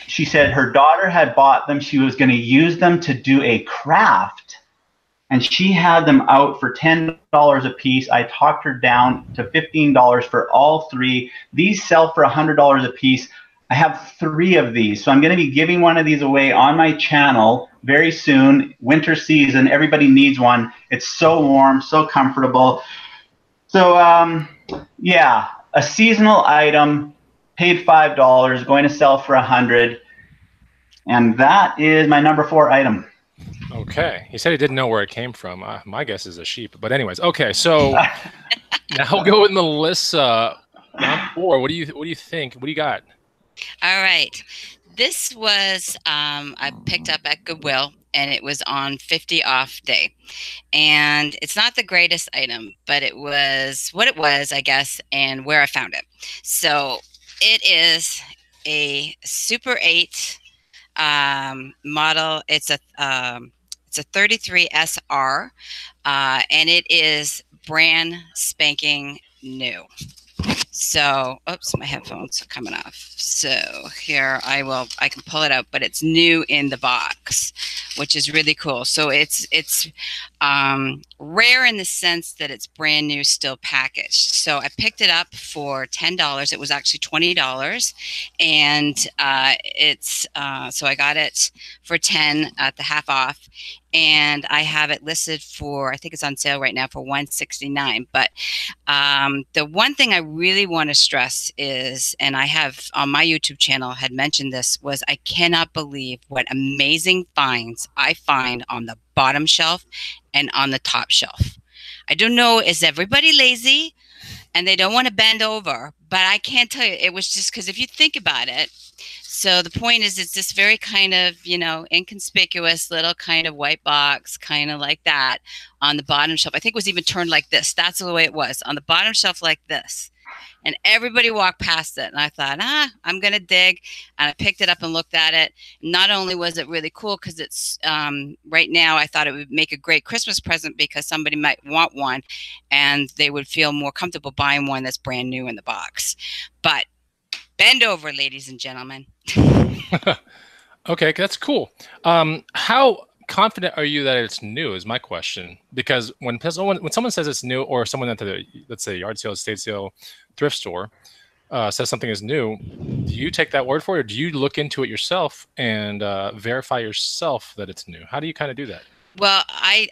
Speaker 2: she said her daughter had bought them. She was going to use them to do a craft, and she had them out for $10 a piece. I talked her down to $15 for all 3. These sell for $100 a piece. I have 3 of these. So I'm going to be giving one of these away on my channel very soon. Winter season, everybody needs one. It's so warm, so comfortable. So yeah, a seasonal item, paid $5, going to sell for $100. And that is my number 4 item.
Speaker 1: Okay. He said he didn't know where it came from. My guess is a sheep. But anyways, okay. So now we'll go with Melissa. Round 4. What do you think? What do you got?
Speaker 3: All right. This was I picked up at Goodwill, and it was on 50 off day. And it's not the greatest item, but it was what it was, I guess, and where I found it. So it is a Super 8 model. It's a 33 SR, and it is brand spanking new. So, oops, my headphones are coming off. So here I can pull it out, but it's new in the box, which is really cool. So it's rare in the sense that it's brand new, still packaged. So I picked it up for $10. It was actually $20, and so I got it for $10 at the half off, and I have it listed for, I think it's on sale right now for $169. But the one thing I really want to stress is, and I have on my YouTube channel had mentioned this, was I cannot believe what amazing finds I find on the bottom shelf and on the top shelf. I don't know, is everybody lazy and they don't want to bend over? But I can't tell you, it was just because if you think about it, so the point is, it's this very kind of, inconspicuous little kind of white box, kind of like that on the bottom shelf. I think it was even turned like this. That's the way it was on the bottom shelf, like this. And everybody walked past it. And I thought, I'm going to dig. And I picked it up and looked at it. Not only was it really cool because it's right now, I thought it would make a great Christmas present because somebody might want one and they would feel more comfortable buying one that's brand new in the box. But bend over, ladies and gentlemen.
Speaker 1: Okay, that's cool. How confident are you that it's new is my question. Because when someone says it's new, or someone at the, let's say, yard sale, estate sale, thrift store says something is new, do you take that word for it, or do you look into it yourself and verify yourself that it's new? How do you kind of do that?
Speaker 3: Well,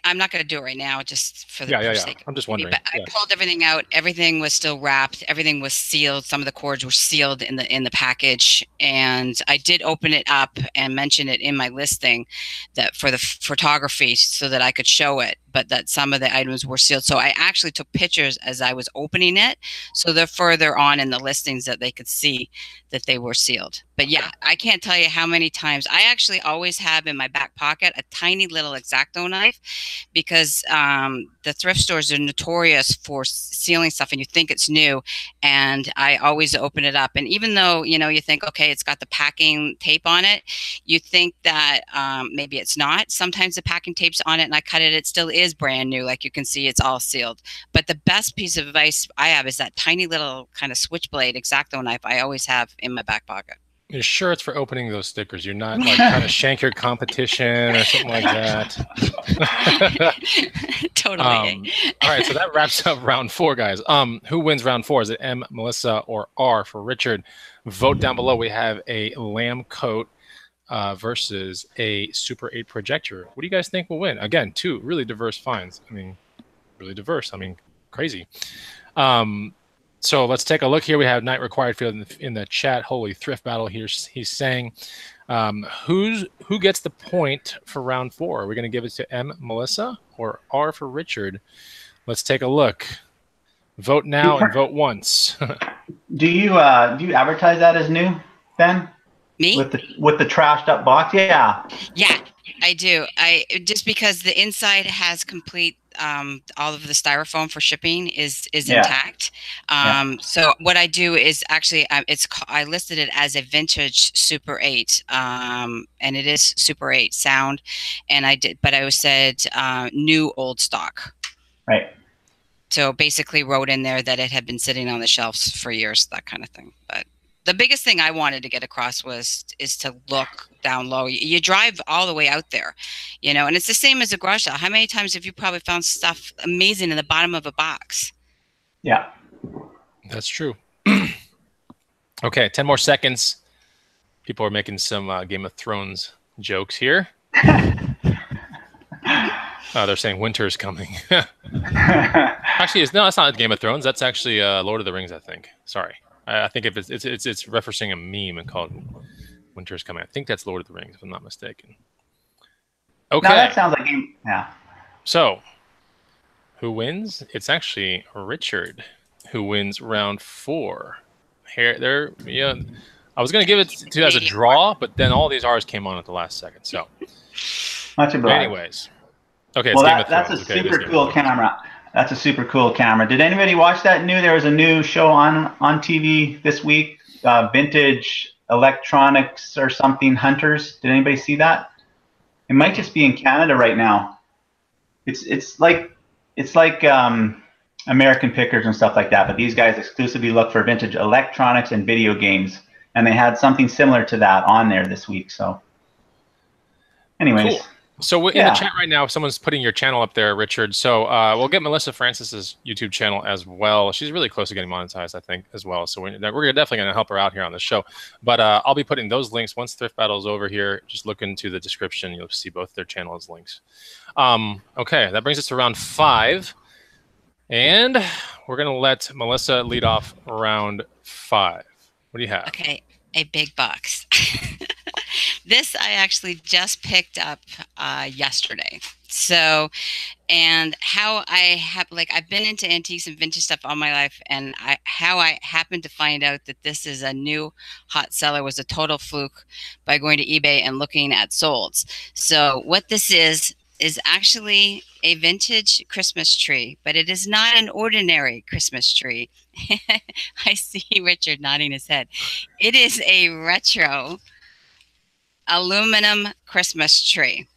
Speaker 3: I'm not going to do it right now, just for the sake.
Speaker 1: I'm just wondering.
Speaker 3: But I pulled everything out. Everything was still wrapped. Everything was sealed. Some of the cords were sealed in the package. And I did open it up and mention it in my listing that for the photography so that I could show it, but that some of the items were sealed. So I actually took pictures as I was opening it, so they're further on in the listings that they could see that they were sealed. But yeah, I can't tell you how many times. I actually always have in my back pocket a tiny little X-Acto knife, because the thrift stores are notorious for sealing stuff and you think it's new, and I always open it up. And even though, you think, okay, it's got the packing tape on it, you think that maybe it's not. Sometimes the packing tape's on it and I cut it, it still is brand new. Like you can see, it's all sealed. But the best piece of advice I have is that tiny little kind of switchblade X-Acto knife I always have in my back pocket.
Speaker 1: You're sure it's for opening those stickers? You're not like trying to shank your competition or something like that?
Speaker 3: Totally.
Speaker 1: All right, so that wraps up round 4, guys. Who wins round 4? Is it M, Melissa, or R for Richard? Vote down below. We have a lamb coat versus a Super 8 projector. What do you guys think will win? Again, 2 really diverse finds. I mean, really diverse. I mean, crazy. So let's take a look here. We have Night Required Field in the chat. Holy thrift battle here. He's saying, who gets the point for round 4? Are we going to give it to M, Melissa, or R for Richard? Let's take a look. Vote now and vote once.
Speaker 2: Do you advertise that as new, Ben?
Speaker 3: Me?
Speaker 2: With the trashed up box? Yeah.
Speaker 3: Yeah, I do. Just because the inside has complete all of the styrofoam for shipping is intact. So what I do is actually I listed it as a vintage Super 8, and it is Super 8 sound, and but I said new old stock.
Speaker 2: Right.
Speaker 3: So basically wrote in there that it had been sitting on the shelves for years, that kind of thing. But the biggest thing I wanted to get across is to look down low. You drive all the way out there, and it's the same as a garage sale. How many times have you probably found stuff amazing in the bottom of a box?
Speaker 2: Yeah.
Speaker 1: That's true. Okay, 10 more seconds. People are making some Game of Thrones jokes here. They're saying winter's coming. Actually, it's not Game of Thrones. That's actually Lord of the Rings, I think. Sorry, I think if it's referencing a meme called "Winter's Coming." I think that's Lord of the Rings, if I'm not mistaken. Okay.
Speaker 2: No, that sounds like yeah.
Speaker 1: So, who wins? It's actually Richard who wins round 4. Here, there, yeah. I was gonna give it to as a draw, but then all these R's came on at the last second. So,
Speaker 2: much obliged.
Speaker 1: Anyways, okay.
Speaker 2: Well,
Speaker 1: it's
Speaker 2: that's a super cool camera. That's a super cool camera. Did anybody watch that There was a new show on TV this week, Vintage Electronics or something, Hunters. Did anybody see that? It might just be in Canada right now. It's like American Pickers and stuff like that, but these guys exclusively look for vintage electronics and video games, and they had something similar to that on there this week. So, anyways.
Speaker 1: Cool. So in the chat right now, someone's putting your channel up there, Richard. So we'll get Melissa Francis's YouTube channel as well. She's really close to getting monetized, I think, as well. So we're definitely going to help her out here on the show. But I'll be putting those links once Thrift Battle is over here. Just look into the description. You'll see both their channels links. Okay, that brings us to round 5. And we're going to let Melissa lead off round 5. What do you have?
Speaker 3: Okay, a big box. This I actually just picked up yesterday. So, and how I have, I've been into antiques and vintage stuff all my life, and how I happened to find out that this is a new hot seller was a total fluke by going to eBay and looking at solds. So what this is actually a vintage Christmas tree, but it is not an ordinary Christmas tree. I see Richard nodding his head. It is a retro aluminum Christmas tree.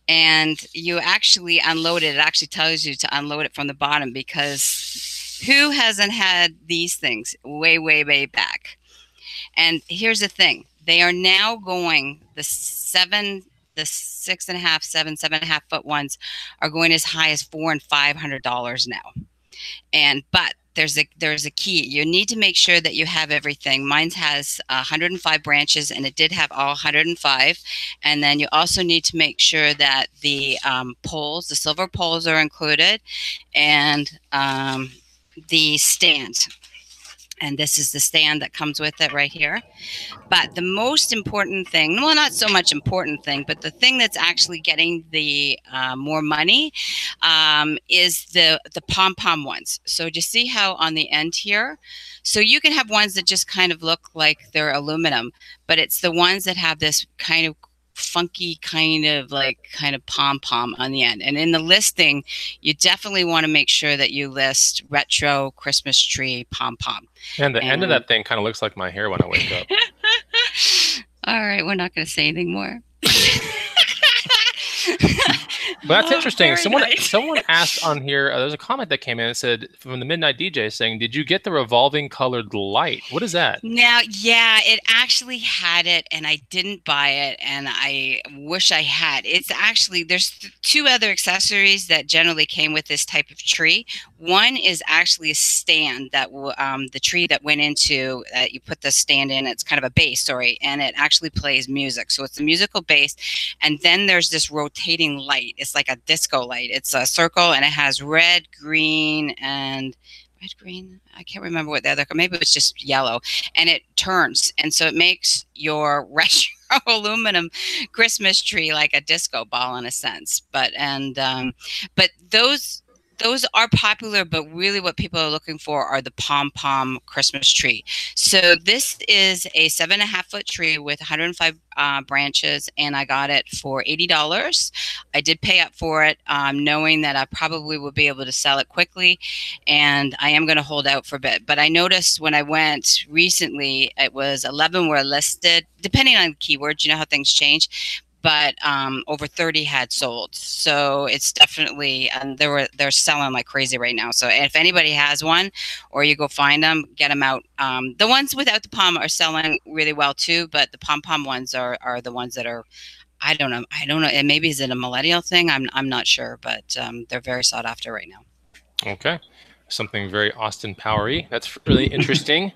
Speaker 3: And you actually unload it. It actually tells you to unload it from the bottom, because who hasn't had these things way, way, way back? And here's the thing. They are now going, the 6.5, 7.5 foot ones are going as high as $400 and $500 now. But there's a key. You need to make sure that you have everything. Mine has 105 branches, and it did have all 105. And then you also need to make sure that the poles, the silver poles, are included, and the stand. And this is the stand that comes with it right here. But the most important thing, well, not so much important thing, but the thing that's actually getting the more money is the pom-pom ones. So do you see how on the end here? So you can have ones that just kind of look like they're aluminum, but it's the ones that have this kind of funky kind of pom-pom on the end. And in the listing, you definitely want to make sure that you list retro Christmas tree pom-pom.
Speaker 1: And the end of that thing kind of looks like my hair when I wake up.
Speaker 3: All right, we're not going to say anything more.
Speaker 1: But that's interesting.
Speaker 3: Nice.
Speaker 1: Someone asked on here, there's a comment that came in and said, from the Midnight DJ, saying, did you get the revolving colored light? What is that?
Speaker 3: Now, yeah, it actually had it, and I didn't buy it, and I wish I had. It's actually, there's 2 other accessories that generally came with this type of tree. One is actually a stand that the tree that went into, you put the stand in, it's kind of a bass, and it actually plays music. So it's a musical bass. And then there's this rotating light. It's like a disco light. It's a circle, and it has red, green, and green. I can't remember what the other, maybe it's just yellow, and it turns. And so it makes your retro aluminum Christmas tree like a disco ball in a sense. But those are popular, but really what people are looking for are the pom-pom Christmas tree. So this is a 7.5 foot tree with 105 branches, and I got it for $80. I did pay up for it, knowing that I probably would be able to sell it quickly, and I am going to hold out for a bit. But I noticed when I went recently, it was 11 were listed, depending on keywords, you know how things change. But over 30 had sold. So it's definitely, they're selling like crazy right now. So if anybody has one, or you go find them, get them out. The ones without the pom are selling really well too, but the pom-pom ones are the ones that are, I don't know. And maybe is it a millennial thing? I'm not sure, but they're very sought after right now.
Speaker 1: Okay. Something very Austin Powery. That's really interesting.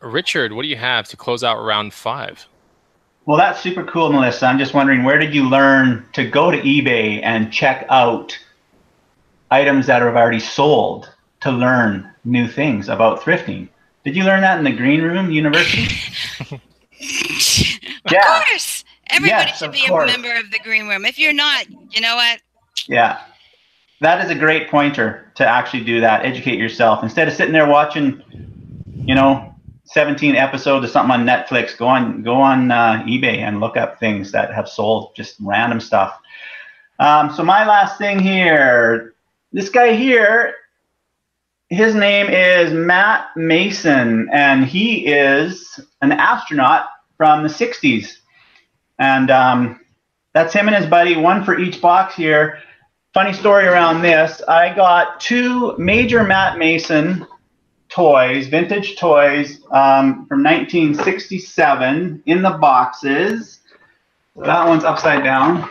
Speaker 1: Richard, what do you have to close out round 5?
Speaker 2: Well, that's super cool, Melissa. I'm just wondering, where did you learn to go to eBay and check out items that have already sold to learn new things about thrifting? Did you learn that in the green room university?
Speaker 3: Of course. Everybody
Speaker 2: Yes,
Speaker 3: should
Speaker 2: of
Speaker 3: be
Speaker 2: course.
Speaker 3: a member of the green room. If you're not, you know what?
Speaker 2: Yeah. That is a great pointer to actually do that. Educate yourself. Instead of sitting there watching, 17 episodes of something on Netflix, go on eBay and look up things that have sold, just random stuff. So my last thing here, this guy here, his name is Matt Mason, and he is an astronaut from the 60s. And that's him and his buddy, one for each box here. Funny story around this, I got 2 major Matt Mason toys, vintage toys from 1967 in the boxes. That one's upside down.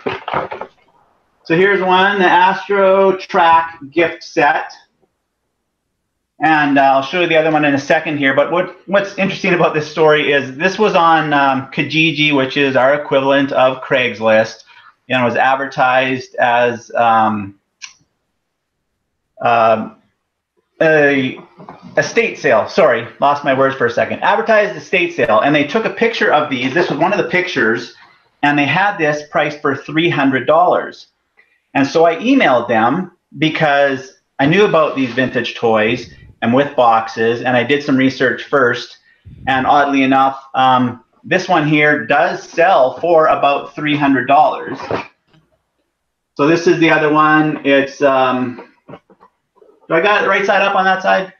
Speaker 2: So here's one, the Astro Track gift set. And I'll show you the other one in a second here. But what's interesting about this story is this was on Kijiji, which is our equivalent of Craigslist. It was advertised as a estate sale. Sorry, lost my words for a second. Advertised estate sale, and they took a picture of these. This was one of the pictures, and they had this priced for $300. And so I emailed them because I knew about these vintage toys and with boxes, and I did some research first. And oddly enough, this one here does sell for about $300. So this is the other one. It's do I got it right side up on that side?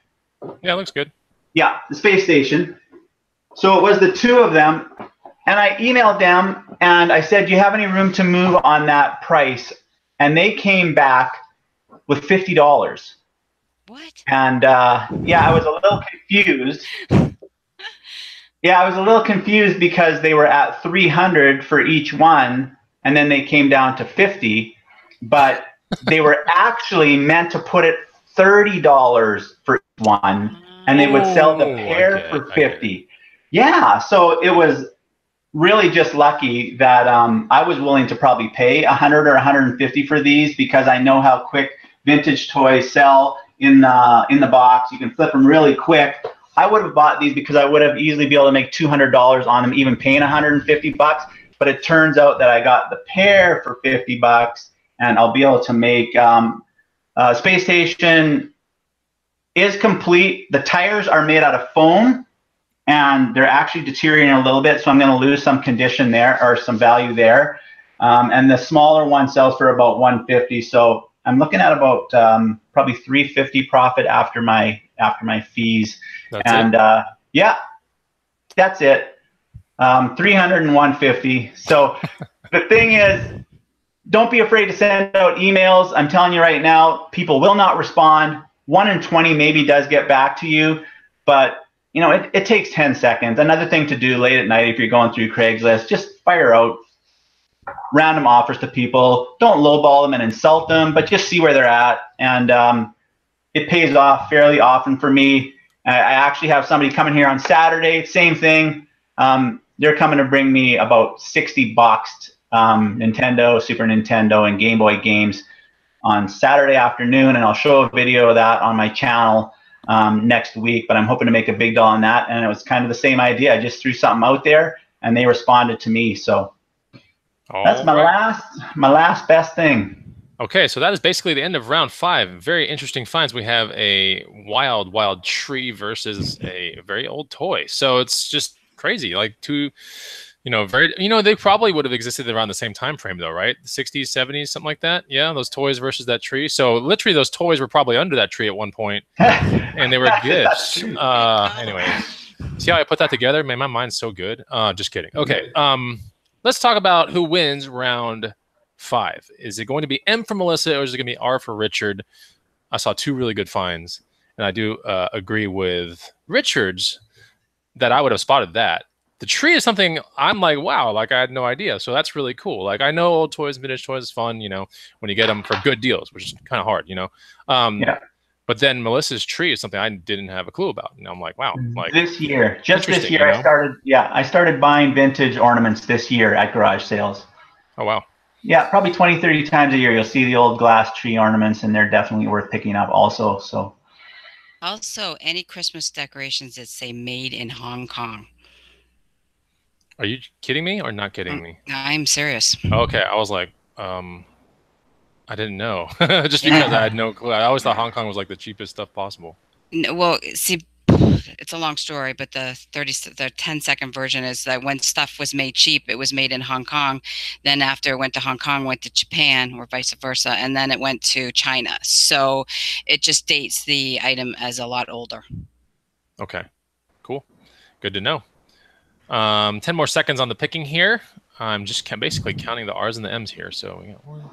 Speaker 1: Yeah, it looks good.
Speaker 2: Yeah, the space station. So it was the 2 of them, and I emailed them and I said, do you have any room to move on that price? And they came back with $50.
Speaker 3: What?
Speaker 2: And yeah, I was a little confused. Yeah, I was a little confused because they were at $300 for each one, and then they came down to $50. But they were actually meant to put it $30 for each one, and they would sell the pair for $50. Yeah, so it was really just lucky that I was willing to probably pay $100 or $150 for these, because I know how quick vintage toys sell in the box. You can flip them really quick. I would have bought these because I would have easily be able to make $200 on them, even paying $150. But it turns out that I got the pair for $50, and I'll be able to make Space Station is complete. The tires are made out of foam, and they're actually deteriorating a little bit, so I'm going to lose some condition there, or some value there. And the smaller one sells for about $150. So I'm looking at about probably $350 profit after my fees. Yeah, that's it. 300 and 150. So the thing is, don't be afraid to send out emails. I'm telling you right now, people will not respond. 1 in 20 maybe does get back to you, but it takes 10 seconds. Another thing to do late at night if you're going through Craigslist, just fire out random offers to people. Don't lowball them and insult them, but just see where they're at. And it pays off fairly often for me. I actually have somebody coming here on Saturday, same thing. They're coming to bring me about 60 boxed Nintendo, Super Nintendo, and Game Boy games on Saturday afternoon, and I'll show a video of that on my channel next week, but I'm hoping to make a big deal on that. And it was kind of the same idea. I just threw something out there, and they responded to me. So that's my last best thing.
Speaker 1: Okay, so that is basically the end of round 5. Very interesting finds. We have a wild tree versus a very old toy. So it's just crazy. Like two, they probably would have existed around the same time frame though, right? The 60s, 70s, something like that. Yeah, those toys versus that tree. So literally those toys were probably under that tree at one point, and they were gifts. Anyway, see how I put that together? Man, my mind's so good. Just kidding. Okay, let's talk about who wins round 5. Is it going to be M for Melissa, or is it going to be R for Richard? I saw 2 really good finds, and I do agree with Richard's that I would have spotted that. The tree is something I'm like, wow, like I had no idea. So that's really cool. Like I know old toys, vintage toys is fun, when you get them for good deals, which is kind of hard,
Speaker 2: Yeah.
Speaker 1: But then Melissa's tree is something I didn't have a clue about. And I'm like, wow, like
Speaker 2: this year, just this
Speaker 1: interesting,
Speaker 2: year,
Speaker 1: you know?
Speaker 2: I started buying vintage ornaments this year at garage sales.
Speaker 1: Oh, wow.
Speaker 2: Yeah, probably 20, 30 times a year you'll see the old glass tree ornaments, and they're definitely worth picking up also. So
Speaker 3: Also, any Christmas decorations that say made in Hong Kong.
Speaker 1: Are you kidding me or not kidding me?
Speaker 3: I'm serious.
Speaker 1: Okay, I was like, I didn't know. Just because I had no clue. I always thought Hong Kong was like the cheapest stuff possible.
Speaker 3: Well, see, it's a long story, but the 10-second version is that when stuff was made cheap, it was made in Hong Kong. Then after it went to Hong Kong, went to Japan, or vice versa, and then it went to China. So it just dates the item as a lot older.
Speaker 1: Okay, cool. Good to know. 10 more seconds on the picking here. I'm just basically counting the R's and the M's here. So we got 1,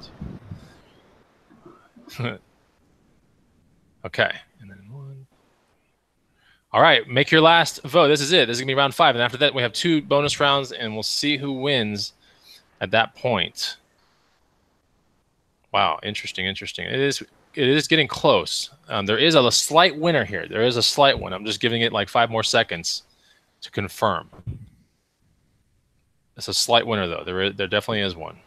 Speaker 1: 2. Okay, and then 1. All right, make your last vote. This is it. This is gonna be round 5, and after that we have 2 bonus rounds, and we'll see who wins at that point. Wow, interesting. It is getting close. There is a slight winner here. There is a slight one. I'm just giving it like 5 more seconds to confirm. It's a slight winner though. There definitely is one.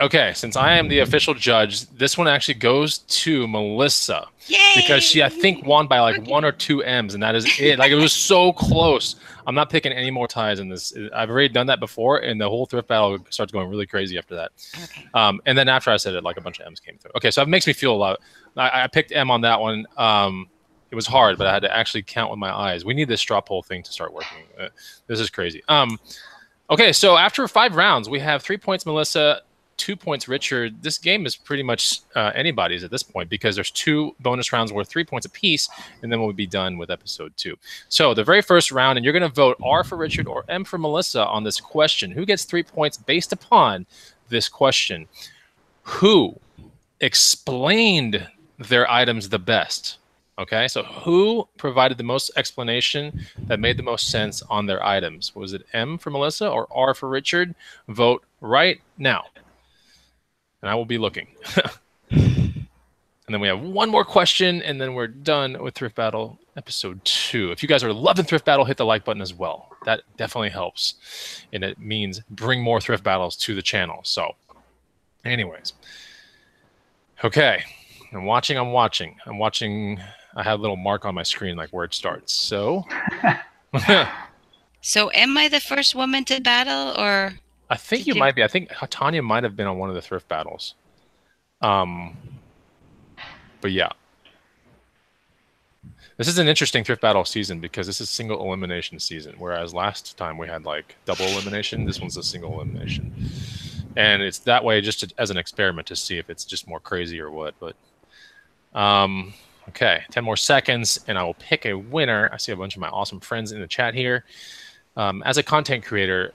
Speaker 1: Okay, since I am the official judge, this one actually goes to Melissa.
Speaker 3: Yay!
Speaker 1: Because she, I think, won by like 1 or 2 M's, and that is it. Like, it was so close. I'm not picking any more ties in this. I've already done that before, and the whole thrift battle starts going really crazy after that.
Speaker 3: Okay.
Speaker 1: And then after I said it, like a bunch of M's came through. Okay, so it makes me feel a lot. I picked M on that one. It was hard, but I had to actually count with my eyes. We need this straw poll thing to start working. This is crazy. Okay, so after 5 rounds, we have 3 points, Melissa. 2 points, Richard. This game is pretty much anybody's at this point because there's 2 bonus rounds worth 3 points apiece, and then we'll be done with episode 2. So the very first round, and you're going to vote R for Richard or M for Melissa on this question. Who gets 3 points based upon this question? Who explained their items the best? Okay, so who provided the most explanation that made the most sense on their items? Was it M for Melissa or R for Richard? Vote right now. And I will be looking. And then we have 1 more question, and then we're done with Thrift Battle episode 2. If you guys are loving Thrift Battle, hit the like button as well. That definitely helps. And it means bring more Thrift Battles to the channel. So anyways. Okay. I'm watching. I have a little mark on my screen like where it starts. So
Speaker 3: So am I the first woman to battle, or
Speaker 1: I think you might be. I think Tanya might have been on one of the thrift battles. But yeah. This is an interesting thrift battle season because this is single elimination season, whereas last time we had like double elimination. This one's a single elimination. And it's that way just as an experiment to see if it's just more crazy or what. But okay, 10 more seconds, and I will pick a winner. I see a bunch of my awesome friends in the chat here. As a content creator,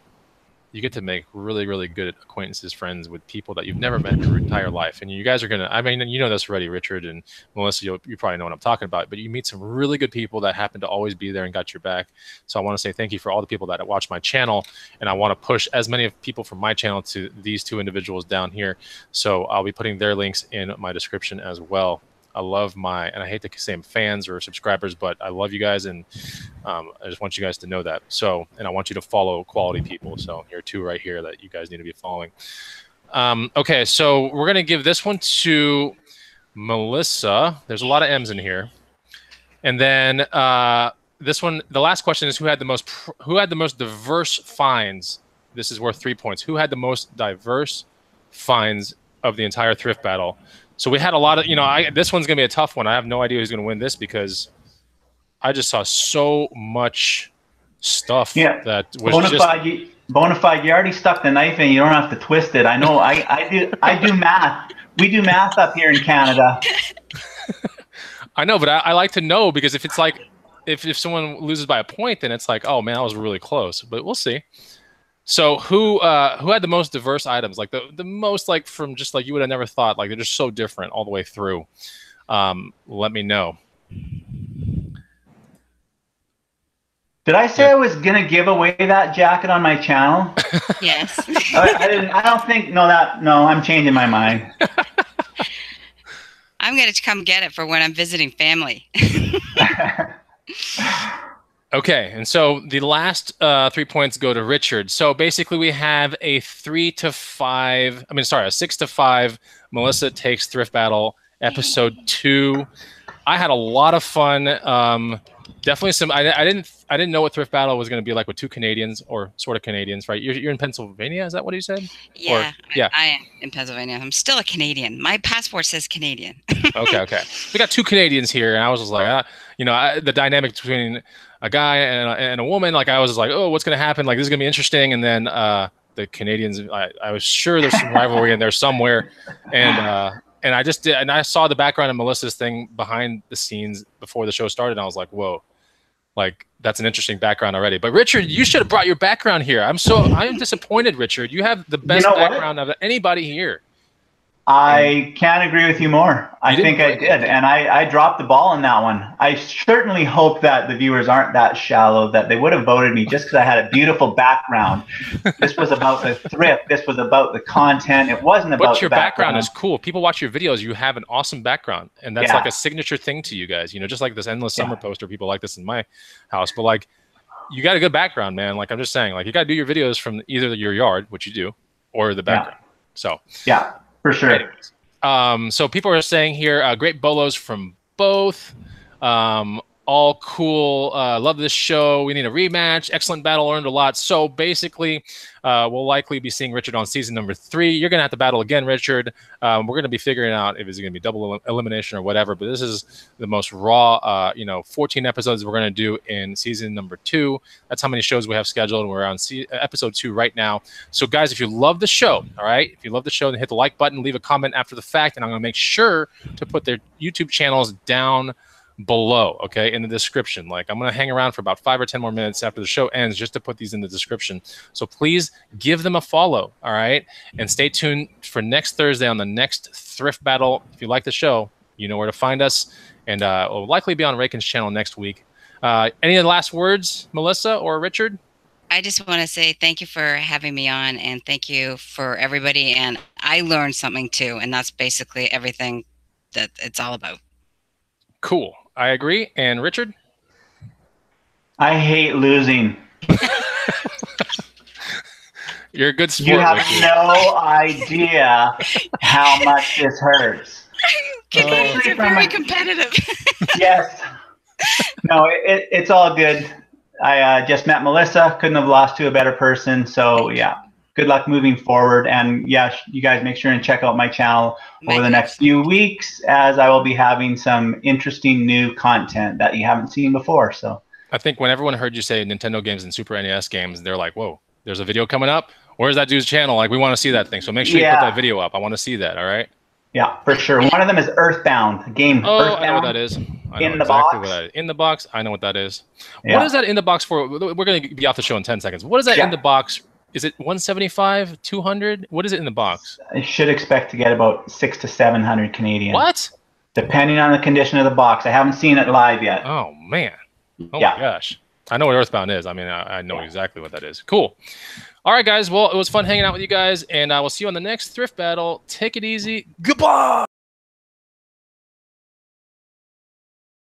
Speaker 1: you get to make really, really good acquaintances, friends with people that you've never met in your entire life. And you guys are going to, I mean, you know this already, Richard and Melissa, you probably know what I'm talking about, but you meet some really good people that happen to always be there and got your back. So I want to say thank you for all the people that watch my channel. And I want to push as many people from my channel to these 2 individuals down here. So I'll be putting their links in my description as well. I love and I hate to say I'm fans or subscribers, but I love you guys, and I just want you guys to know that. So, and I want you to follow quality people. So here are 2 right here that you guys need to be following. Okay, so we're gonna give this one to Melissa. There's a lot of M's in here, and then this one, the last question is who had the most diverse finds. This is worth 3 points. Who had the most diverse finds of the entire thrift battle? So we had a lot of, this one's going to be a tough one. I have no idea who's going to win this because I just saw so much stuff that was
Speaker 2: Bonafide, you already stuck the knife in. You don't have to twist it. I know. I do math. We do math up here in Canada.
Speaker 1: I know, but I like to know because if it's like, if someone loses by a point, then it's like, oh man, that was really close. But we'll see. So who had the most diverse items? Like the most, like, from just like you would have never thought. Like they're just so different all the way through. Let me know.
Speaker 2: Did I say I was gonna give away that jacket on my channel?
Speaker 3: Yes.
Speaker 2: I didn't. I don't think. No, I'm changing my mind.
Speaker 3: I'm going to come get it for when I'm visiting family.
Speaker 1: Okay, and so the last 3 points go to Richard. So basically, we have a 3 to 5. I mean, sorry, a 6 to 5. Melissa takes Thrift Battle episode 2. I had a lot of fun. Definitely some. I didn't know what Thrift Battle was going to be like with two Canadians, or sort of Canadians, right? You're in Pennsylvania. Is that what you said?
Speaker 3: Yeah,
Speaker 1: yeah.
Speaker 3: I am in Pennsylvania. I'm still a Canadian. My passport says Canadian.
Speaker 1: Okay. We got two Canadians here, and I was just like, the dynamic between a guy and a woman. Like, I was just like, oh, what's going to happen? Like, this is going to be interesting. And then the Canadians, I was sure there's some rivalry in there somewhere, and I just did, and I saw the background of Melissa's thing behind the scenes before the show started, and I was like, whoa, like, that's an interesting background already. But Richard, you should have brought your background here. I'm disappointed, Richard. You have the best background of anybody here.
Speaker 2: I can't agree with you more. I think I did, and I dropped the ball on that one. I certainly hope that the viewers aren't that shallow that they would have voted me just because I had a beautiful background. This was about the thrift. This was about the content. It wasn't about.
Speaker 1: But your background is cool. People watch your videos. You have an awesome background, and that's like a signature thing to you guys. Just like this endless summer poster. People like this in my house, but like, you got a good background, man. Like, I'm just saying, like, you got to do your videos from either your yard, which you do, or the background. So
Speaker 2: yeah. For sure.
Speaker 1: Anyways, so people are saying here, great bolos from both. All cool. Love this show. We need a rematch. Excellent battle. Learned a lot. So basically, we'll likely be seeing Richard on season number 3. You're going to have to battle again, Richard. We're going to be figuring out if it's going to be double elimination or whatever. But this is the most raw, 14 episodes we're going to do in season number 2. That's how many shows we have scheduled. We're on episode 2 right now. So guys, if you love the show, all right, if you love the show, then hit the like button, leave a comment after the fact, and I'm going to make sure to put their YouTube channels down below, okay, in the description. Like, I'm going to hang around for about 5 or 10 more minutes after the show ends just to put these in the description. So please give them a follow, all right? And stay tuned for next Thursday on the next Thrift Battle. If you like the show, you know where to find us. And we'll likely be on Raken's channel next week. Any last words, Melissa or Richard?
Speaker 3: I just want to say thank you for having me on, and thank you for everybody. And I learned something too, and that's basically everything that it's all about.
Speaker 1: Cool. I agree. And Richard?
Speaker 2: I hate losing.
Speaker 1: You're a good sport.
Speaker 2: You have
Speaker 1: Richard.
Speaker 2: no idea how much this hurts.
Speaker 3: You're very competitive.
Speaker 2: Yes. No, it's all good. I just met Melissa. Couldn't have lost to a better person. So, yeah. Good luck moving forward. And, yeah, you guys make sure and check out my channel over the next few weeks, as I will be having some interesting new content that you haven't seen before. So
Speaker 1: I think when everyone heard you say Nintendo games and Super NES games, they're like, whoa, there's a video coming up. Where's that dude's channel? Like, we want to see that thing. So make sure you put that video up. I want to see that. All right.
Speaker 2: Yeah, for sure. One of them is Earthbound, a game.
Speaker 1: Oh,
Speaker 2: Earthbound,
Speaker 1: I know what that is. I know
Speaker 2: in the box.
Speaker 1: what that is. In the box. I know what that is.
Speaker 2: Yeah.
Speaker 1: What is that in the box for? We're going to be off the show in 10 seconds. What is that in the box? Is it 175, 200? What is it in the box?
Speaker 2: I should expect to get about 600 to 700 Canadian.
Speaker 1: What?
Speaker 2: Depending on the condition of the box. I haven't seen it live yet.
Speaker 1: Oh, man. Oh, my gosh. I know what Earthbound is. I mean, I know exactly what that is. Cool. All right, guys. Well, it was fun hanging out with you guys, and I will see you on the next Thrift Battle. Take it easy. Goodbye.